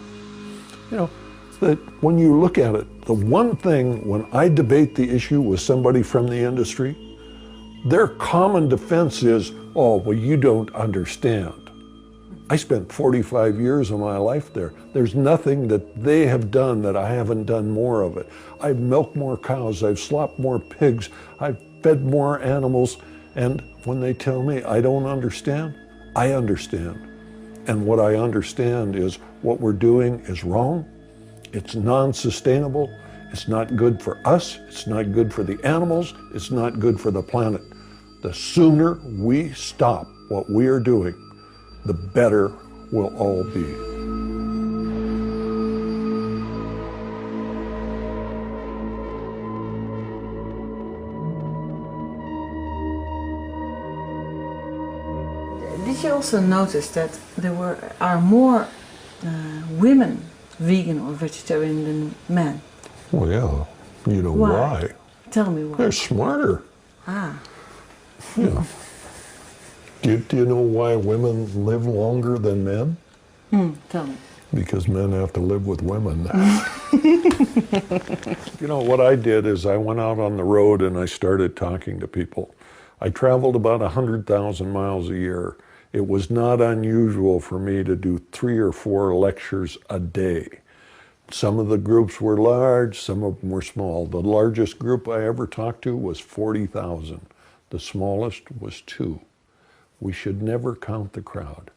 you know, that when you look at it, the one thing when I debate the issue with somebody from the industry, their common defense is, oh, well, you don't understand. I spent 45 years of my life there. There's nothing that they have done that I haven't done more of it. I've milked more cows, I've slopped more pigs, I've fed more animals, and when they tell me I don't understand, I understand. And what I understand is what we're doing is wrong, it's non-sustainable, It's not good for us, it's not good for the animals, it's not good for the planet. The sooner we stop what we are doing, the better we'll all be. Did you also notice that there are more women vegan or vegetarian than men? Well, yeah. You know why? Tell me why. They're smarter. Ah. Yeah. Do you know why women live longer than men? Tell me. Because men have to live with women. You know, what I did is I went out on the road and I started talking to people. I traveled about 100,000 miles a year. It was not unusual for me to do 3 or 4 lectures a day. Some of the groups were large, some of them were small. The largest group I ever talked to was 40,000. The smallest was 2. We should never count the crowd.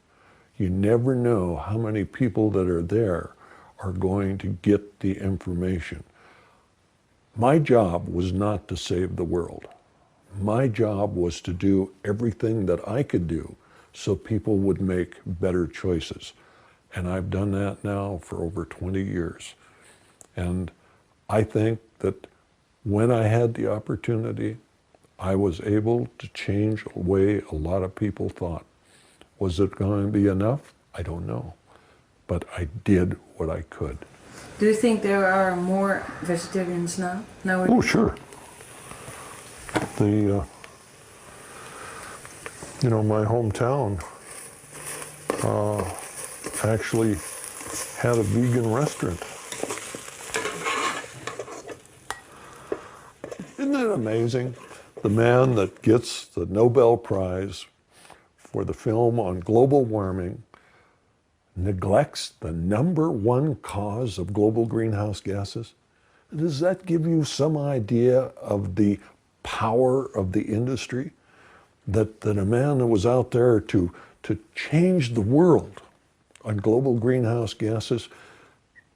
You never know how many people that are there are going to get the information. My job was not to save the world. My job was to do everything that I could do so people would make better choices. And I've done that now for over 20 years. And I think that when I had the opportunity, I was able to change the way a lot of people thought. Was it going to be enough? I don't know. But I did what I could. Do you think there are more vegetarians now? Oh, sure. You know, my hometown actually had a vegan restaurant. Isn't that amazing? The man that gets the Nobel Prize for the film on global warming neglects the #1 cause of global greenhouse gases? Does that give you some idea of the power of the industry? That a man that was out there to change the world on global greenhouse gases,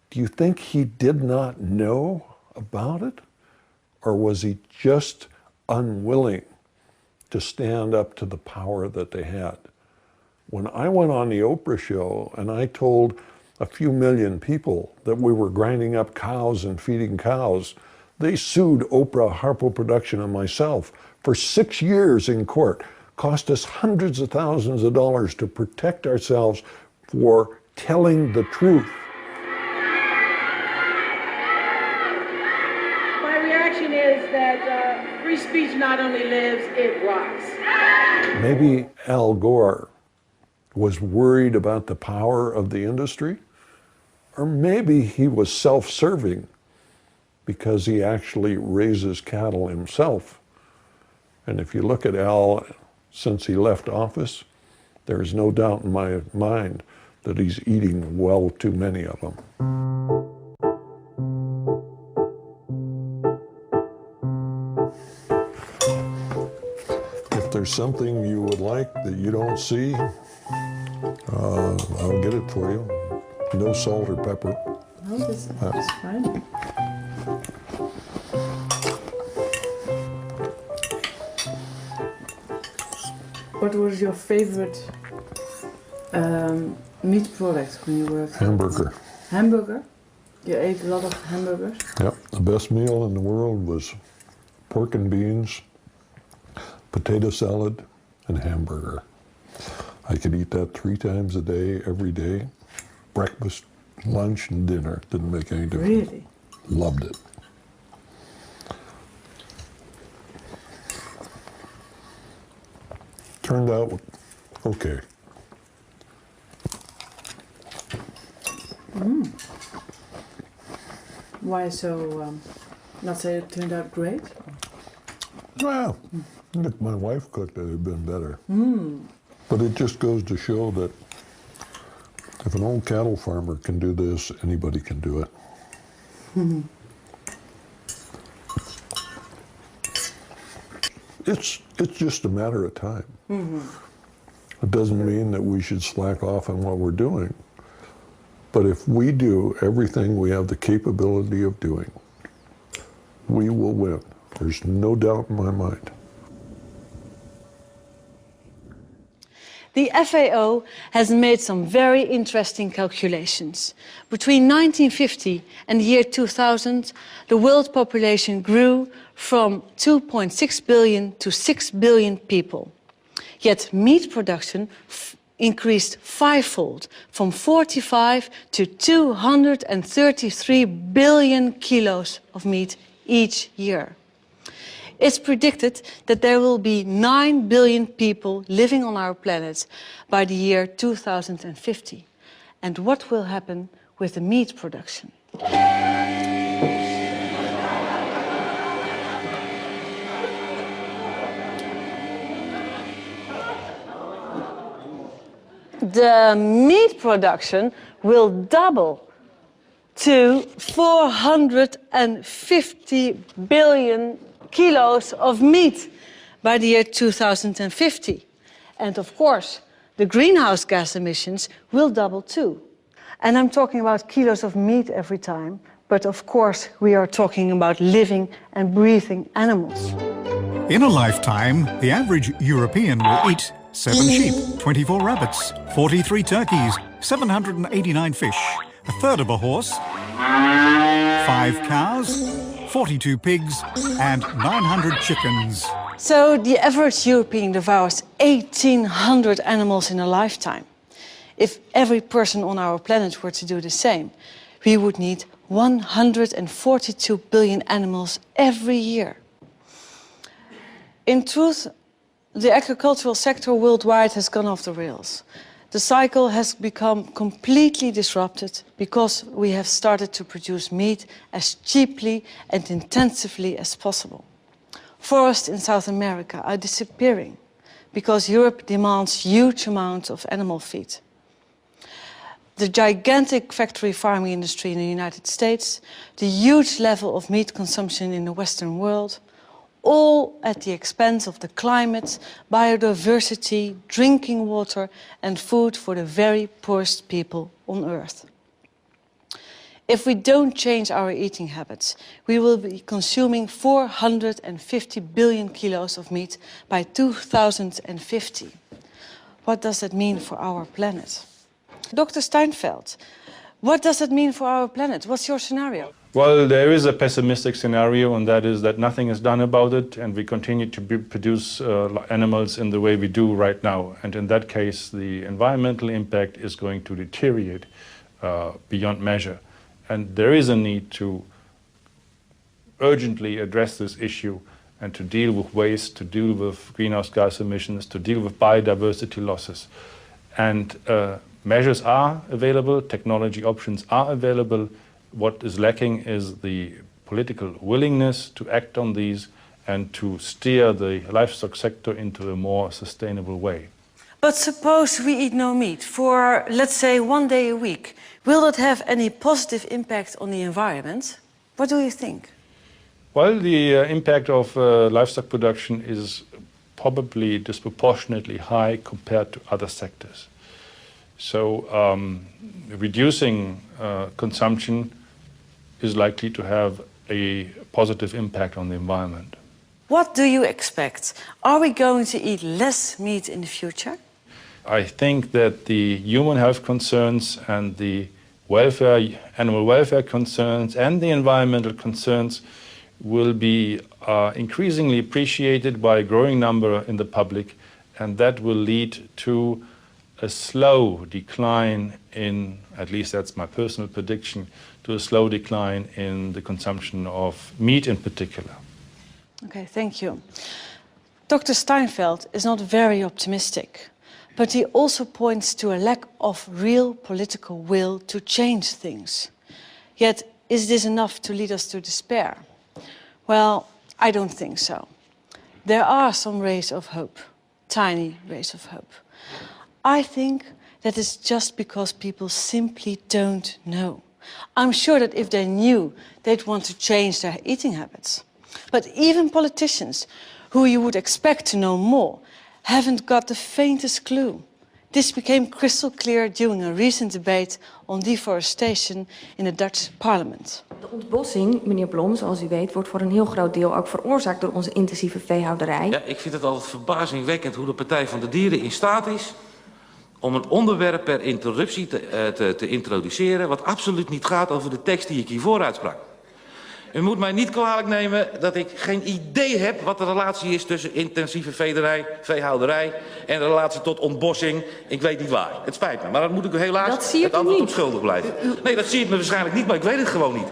do you think he did not know about it? Or was he just unwilling to stand up to the power that they had? When I went on the Oprah show and I told a few million people that we were grinding up cows and feeding cows, they sued Oprah, Harpo Production, and myself for 6 years in court. Cost us hundreds of thousands of dollars to protect ourselves for telling the truth. My reaction is that free speech not only lives, it rots. Maybe Al Gore was worried about the power of the industry, or maybe he was self-serving because he actually raises cattle himself. And if you look at Al, since he left office, there is no doubt in my mind that he's eating well too many of them. If there's something you would like that you don't see, I'll get it for you. No salt or pepper. No, that's fine. What was your favorite meat product when you were? Hamburger. Hamburger? You ate a lot of hamburgers? Yep, the best meal in the world was pork and beans, potato salad, and hamburger. I could eat that 3 times a day, every day. Breakfast, lunch, and dinner. Didn't make any difference. Really? Loved it. Turned out okay. Why so, not say it turned out great? Well, if my wife cooked it, it'd been better. But it just goes to show that if an old cattle farmer can do this, anybody can do it. It's just a matter of time. It doesn't mean that we should slack off on what we're doing. But if we do everything we have the capability of doing, we will win. There's no doubt in my mind. The FAO has made some very interesting calculations. Between 1950 and the year 2000, the world population grew from 2.6 billion to 6 billion people. Yet meat production increased fivefold, from 45 to 233 billion kilos of meat each year. It's predicted that there will be 9 billion people living on our planet by the year 2050. And what will happen with the meat production? The meat production will double to 450 billion kilos of meat by the year 2050. And of course, the greenhouse gas emissions will double too. And I'm talking about kilos of meat every time, but of course we are talking about living and breathing animals. In a lifetime, the average European will eat 7 sheep, 24 rabbits, 43 turkeys, 789 fish, a third of a horse, 5 cows, 42 pigs and 900 chickens. So the average European devours 1,800 animals in a lifetime. If every person on our planet were to do the same, we would need 142 billion animals every year. In truth, the agricultural sector worldwide has gone off the rails. The cycle has become completely disrupted because we have started to produce meat as cheaply and intensively as possible. Forests in South America are disappearing because Europe demands huge amounts of animal feed. The gigantic factory farming industry in the United States, the huge level of meat consumption in the Western world, all at the expense of the climate, biodiversity, drinking water and food for the very poorest people on Earth. If we don't change our eating habits, we will be consuming 450 billion kilos of meat by 2050. What does that mean for our planet? Dr. Steinfeld, what does that mean for our planet? What's your scenario? Well, there is a pessimistic scenario, and that is that nothing is done about it, and we continue to produce animals in the way we do right now. And in that case, the environmental impact is going to deteriorate beyond measure. And there is a need to urgently address this issue and to deal with waste, to deal with greenhouse gas emissions, to deal with biodiversity losses. And measures are available, technology options are available. What is lacking is the political willingness to act on these and to steer the livestock sector into a more sustainable way. But suppose we eat no meat for, let's say, 1 day a week. Will that have any positive impact on the environment? What do you think? Well, the impact of livestock production is probably disproportionately high compared to other sectors. So reducing consumption is likely to have a positive impact on the environment. What do you expect? Are we going to eat less meat in the future? I think that the human health concerns and the welfare, animal welfare concerns and the environmental concerns will be increasingly appreciated by a growing number in the public, and that will lead to a slow decline in, at least that's my personal prediction, to a slow decline in the consumption of meat in particular. Okay, thank you. Dr. Steinfeld is not very optimistic, but he also points to a lack of real political will to change things. Yet, is this enough to lead us to despair? Well, I don't think so. There are some rays of hope, tiny rays of hope. I think that is just because people simply don't know. I'm sure that if they knew, they'd want to change their eating habits. But even politicians, who you would expect to know more, haven't got the faintest clue. This became crystal clear during a recent debate on deforestation in the Dutch parliament. De ontbossing, meneer Blom, zoals u weet, wordt voor een heel groot deel ook veroorzaakt door onze intensieve veehouderij. Ja, ik vind het altijd verbazingwekkend hoe de Partij van de Dieren in staat is om een onderwerp per interruptie te introduceren wat absoluut niet gaat over de tekst die ik hiervoor uitsprak. U moet mij niet kwalijk nemen dat ik geen idee heb wat de relatie is tussen intensieve veehouderij en de relatie tot ontbossing. Ik weet niet waar. Het spijt me, maar dan moet ik u helaas het antwoord op schuldig blijven. Nee, dat zie ik me waarschijnlijk niet, maar ik weet het gewoon niet.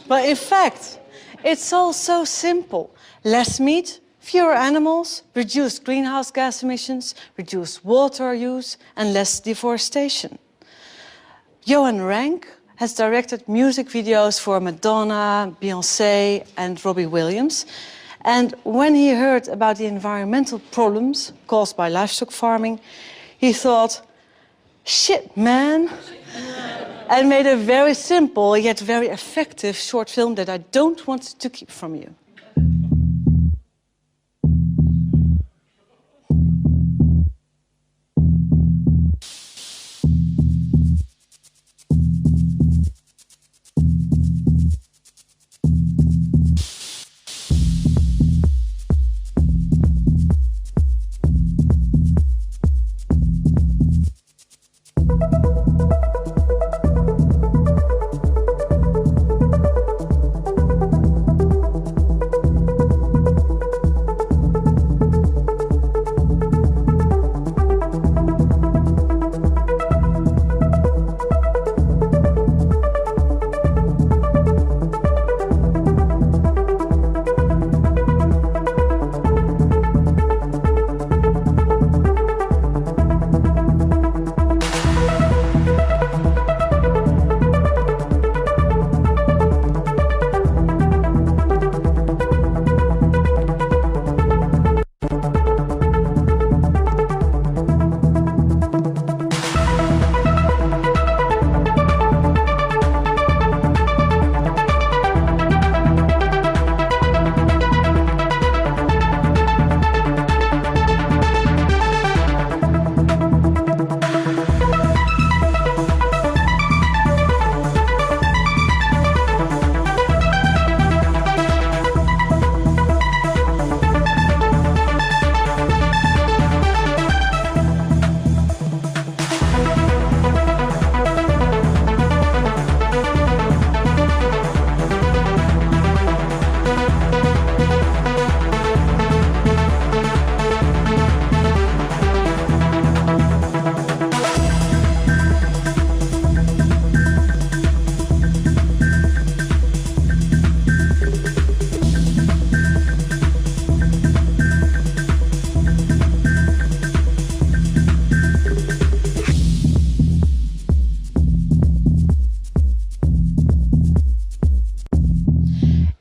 But in fact, it's all so simple. Less meat, fewer animals, reduced greenhouse gas emissions, reduced water use and less deforestation. Johan Rank has directed music videos for Madonna, Beyoncé and Robbie Williams. And when he heard about the environmental problems caused by livestock farming, he thought, shit, man. And made a very simple yet very effective short film that I don't want to keep from you.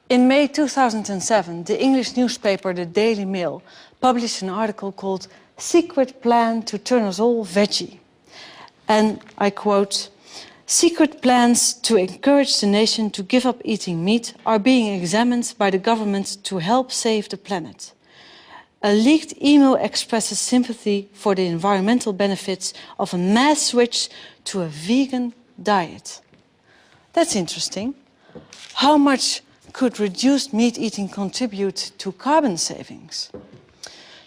In May 2007, the English newspaper The Daily Mail published an article called Secret Plan to Turn Us All Veggie. And I quote, "Secret plans to encourage the nation to give up eating meat are being examined by the government to help save the planet. A leaked email expresses sympathy for the environmental benefits of a mass switch to a vegan diet." That's interesting. How much could reduced meat eating contribute to carbon savings?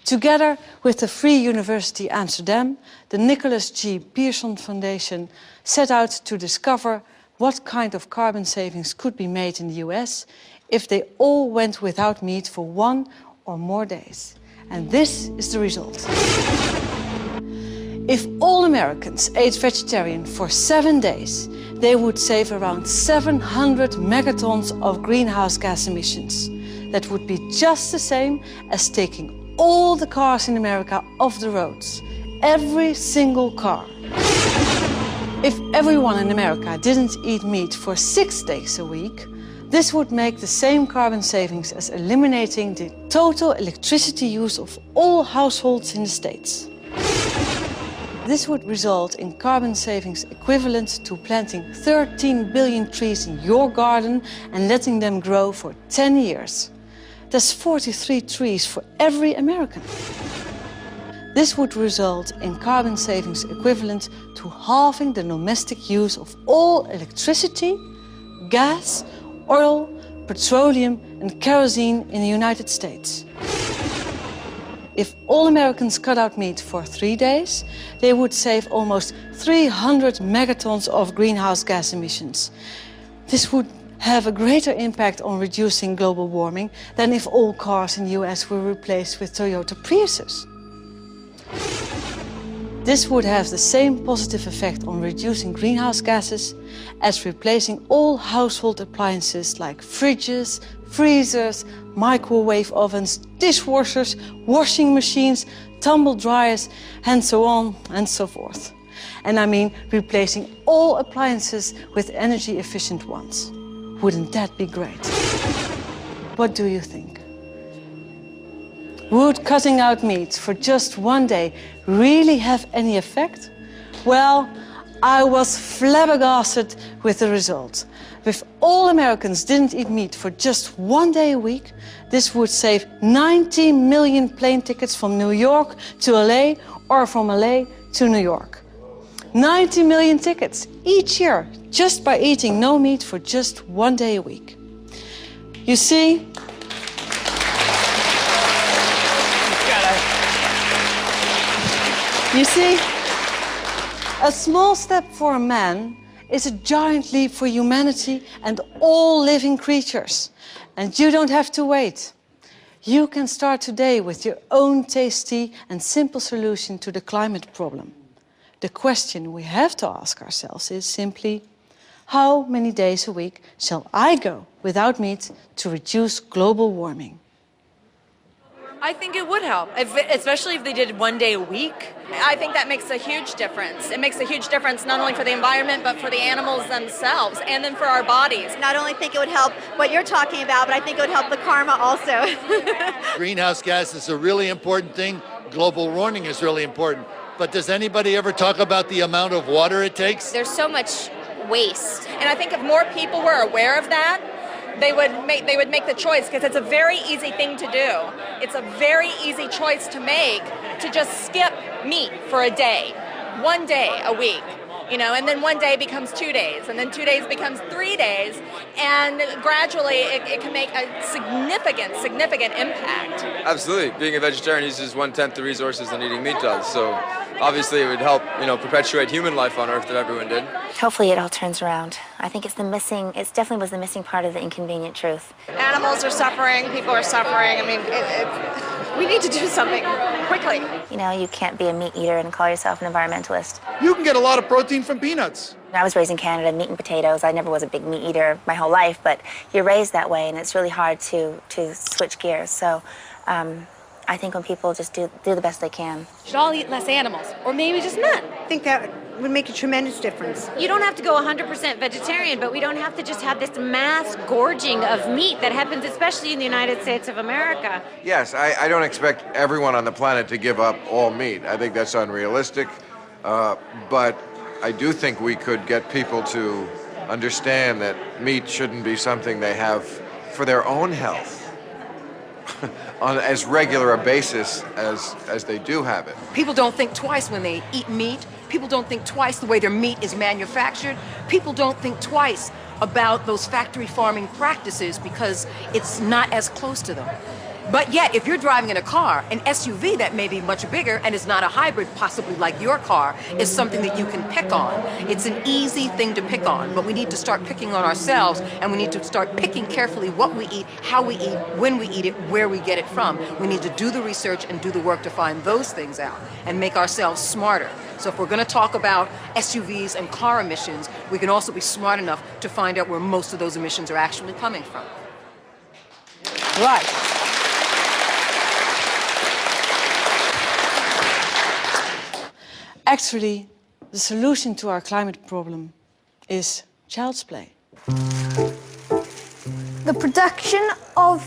Together with the Free University Amsterdam, the Nicholas G. Pearson Foundation set out to discover what kind of carbon savings could be made in the US if they all went without meat for 1 or more days. And this is the result. If all Americans ate vegetarian for 7 days, they would save around 700 megatons of greenhouse gas emissions. That would be just the same as taking all the cars in America off the roads. Every single car. If everyone in America didn't eat meat for 6 days a week, this would make the same carbon savings as eliminating the total electricity use of all households in the States. This would result in carbon savings equivalent to planting 13 billion trees in your garden and letting them grow for 10 years. That's 43 trees for every American. This would result in carbon savings equivalent to halving the domestic use of all electricity, gas, oil, petroleum and kerosene in the United States. If all Americans cut out meat for 3 days, they would save almost 300 megatons of greenhouse gas emissions. This would have a greater impact on reducing global warming than if all cars in the US were replaced with Toyota Priuses. This would have the same positive effect on reducing greenhouse gases as replacing all household appliances like fridges, freezers, microwave ovens, dishwashers, washing machines, tumble dryers, and so on and so forth. And I mean replacing all appliances with energy-efficient ones. Wouldn't that be great? What do you think? Would cutting out meat for just 1 day really have any effect? Well, I was flabbergasted with the result. If all Americans didn't eat meat for just 1 day a week, this would save 90 million plane tickets from New York to LA or from LA to New York. 90 million tickets each year just by eating no meat for just 1 day a week. You see, a small step for a man is a giant leap for humanity and all living creatures. And you don't have to wait. You can start today with your own tasty and simple solution to the climate problem. The question we have to ask ourselves is simply, how many days a week shall I go without meat to reduce global warming? I think it would help, especially if they did 1 day a week. I think that makes a huge difference. It makes a huge difference not only for the environment, but for the animals themselves, and then for our bodies. Not only think it would help what you're talking about, but I think it would help the karma also. Greenhouse gas is a really important thing. Global warming is really important. But does anybody ever talk about the amount of water it takes? There's so much waste. And I think if more people were aware of that, they would make the choice, because it's a very easy thing to do. It's a very easy choice to make, to just skip meat for a day, 1 day a week, you know, and then 1 day becomes 2 days, and then 2 days becomes 3 days, and gradually it can make a significant impact. Absolutely. Being a vegetarian uses 1/10 the resources than eating meat does, so obviously it would help, you know, perpetuate human life on Earth if everyone did. Hopefully it all turns around. I think it definitely was the missing part of the inconvenient truth. Animals are suffering, people are suffering. I mean, we need to do something quickly. You know, you can't be a meat eater and call yourself an environmentalist. You can get a lot of protein from peanuts. I was raised in Canada, meat and potatoes. I never was a big meat eater my whole life, but you're raised that way, and it's really hard to switch gears. So I think when people just do the best they can. We should all eat less animals, or maybe just none. I think that would make a tremendous difference. You don't have to go 100% vegetarian, but we don't have to just have this mass gorging of meat that happens especially in the United States of America. Yes, I don't expect everyone on the planet to give up all meat. I think that's unrealistic, but I do think we could get people to understand that meat shouldn't be something they have for their own health on as regular a basis as they do have it. People don't think twice when they eat meat. People don't think twice the way their meat is manufactured. People don't think twice about those factory farming practices because it's not as close to them. But yet, if you're driving in a car, an SUV that may be much bigger and is not a hybrid, possibly like your car, is something that you can pick on. It's an easy thing to pick on, but we need to start picking on ourselves, and we need to start picking carefully what we eat, how we eat, when we eat it, where we get it from. We need to do the research and do the work to find those things out and make ourselves smarter. So if we're going to talk about SUVs and car emissions, we can also be smart enough to find out where most of those emissions are actually coming from. Right. Actually, the solution to our climate problem is child's play. The production of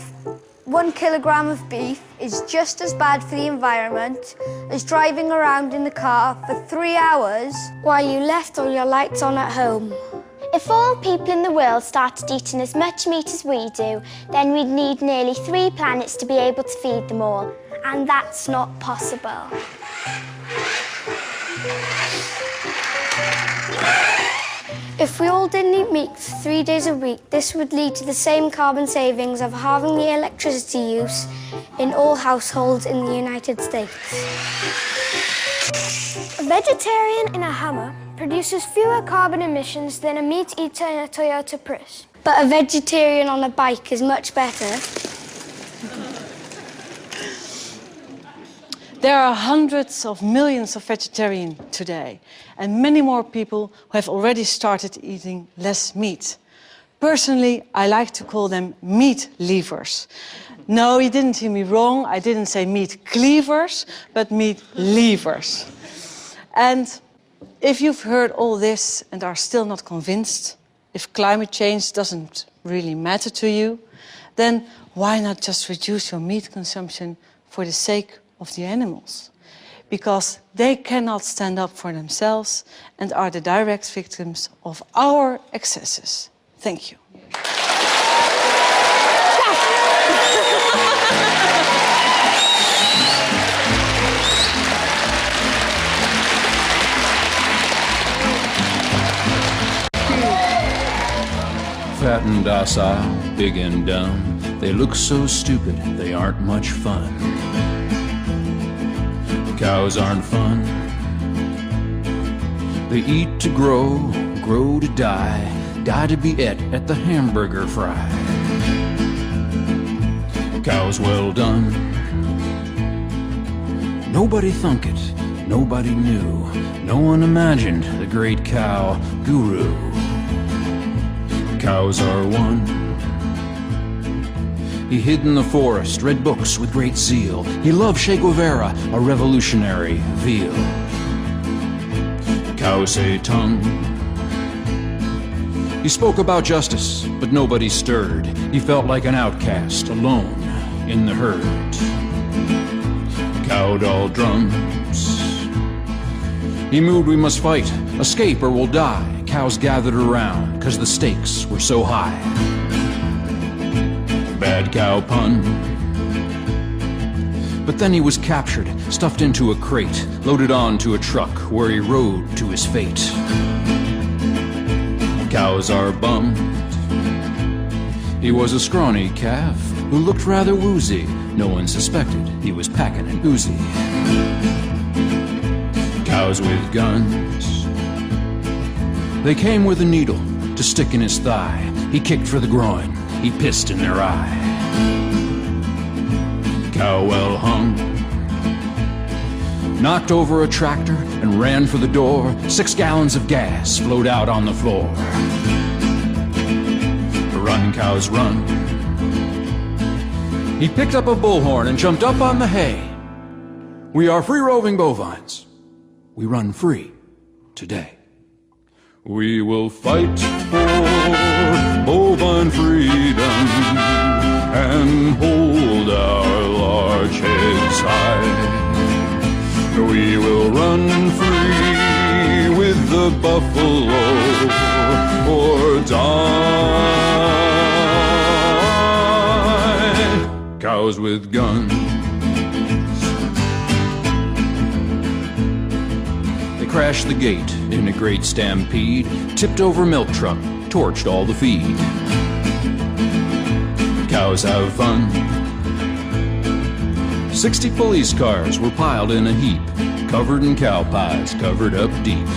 1 kilogram of beef is just as bad for the environment as driving around in the car for 3 hours while you left all your lights on at home. If all people in the world started eating as much meat as we do, then we'd need nearly 3 planets to be able to feed them all. And that's not possible. If we all didn't eat meat for 3 days a week, this would lead to the same carbon savings of halving the electricity use in all households in the United States. A vegetarian in a Hummer produces fewer carbon emissions than a meat eater in a Toyota Prius. But a vegetarian on a bike is much better. There are hundreds of millions of vegetarians today, and many more people who have already started eating less meat. Personally, I like to call them meat leavers. No, you didn't hear me wrong. I didn't say meat cleavers, but meat leavers. And if you've heard all this and are still not convinced, if climate change doesn't really matter to you, then why not just reduce your meat consumption for the sake of the animals? Because they cannot stand up for themselves and are the direct victims of our excesses. Thank you. Fat and docile, big and dumb, they look so stupid, they aren't much fun. Cows aren't fun. They eat to grow, grow to die, die to be et at the hamburger fry. Cows well done. Nobody thunk it, nobody knew, no one imagined the great cow guru. Cows are one. He hid in the forest, read books with great zeal. He loved Che Guevara, a revolutionary veal. Cows say tongue. He spoke about justice, but nobody stirred. He felt like an outcast, alone in the herd. Cow doll drums. He moved, we must fight, escape or we'll die. Cows gathered around, 'cause the stakes were so high. Bad cow pun. But then he was captured, stuffed into a crate, loaded onto a truck where he rode to his fate. Cows are bummed. He was a scrawny calf who looked rather woozy. No one suspected he was packing an Uzi. Cows with guns. They came with a needle to stick in his thigh. He kicked for the groin. He pissed in their eye. Cow well hung. Knocked over a tractor and ran for the door. 6 gallons of gas flowed out on the floor. Run, cows, run. He picked up a bullhorn and jumped up on the hay. We are free-roving bovines. We run free today. We will fight for bovine freedom and hold our large heads high. We will run free with the buffalo or die. Cows with guns. They crashed the gate in a great stampede, tipped over milk truck, torched all the feed. Cows have fun. 60 police cars were piled in a heap, covered in cow pies, covered up deep.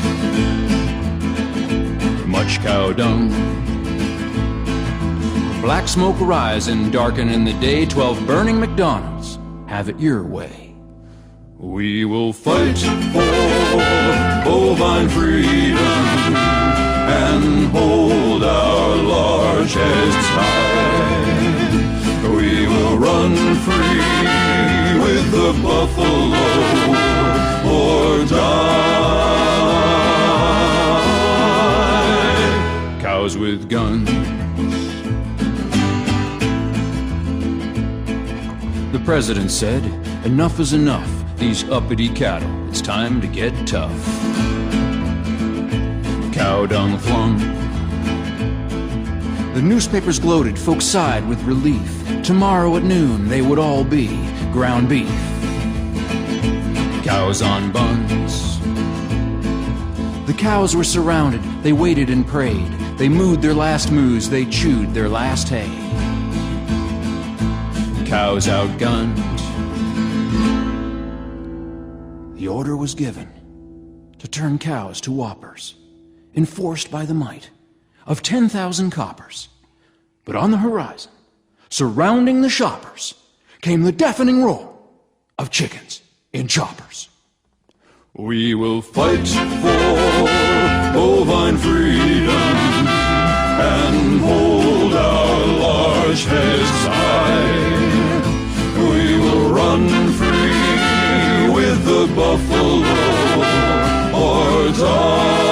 Much cow dung. Black smoke rising, darkening the day. 12 burning McDonald's. Have it your way. We will fight for bovine freedom and hold our large heads high. We will run free with the buffalo or die. Cows with guns. The president said, enough is enough. These uppity cattle, it's time to get tough. Cow dung flung. The newspapers gloated, folks sighed with relief. Tomorrow at noon they would all be ground beef. cows on buns. The cows were surrounded, they waited and prayed. They mooed their last moos, they chewed their last hay. Cows outgunned. The order was given to turn cows to whoppers, enforced by the might of 10,000 coppers. But on the horizon, surrounding the shoppers, came the deafening roar of chickens in choppers. We will fight for bovine freedom and hold our large heads high. We will run free with the buffalo or die.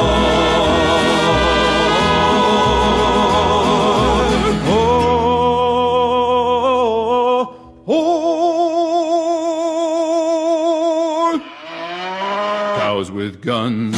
Cows with guns.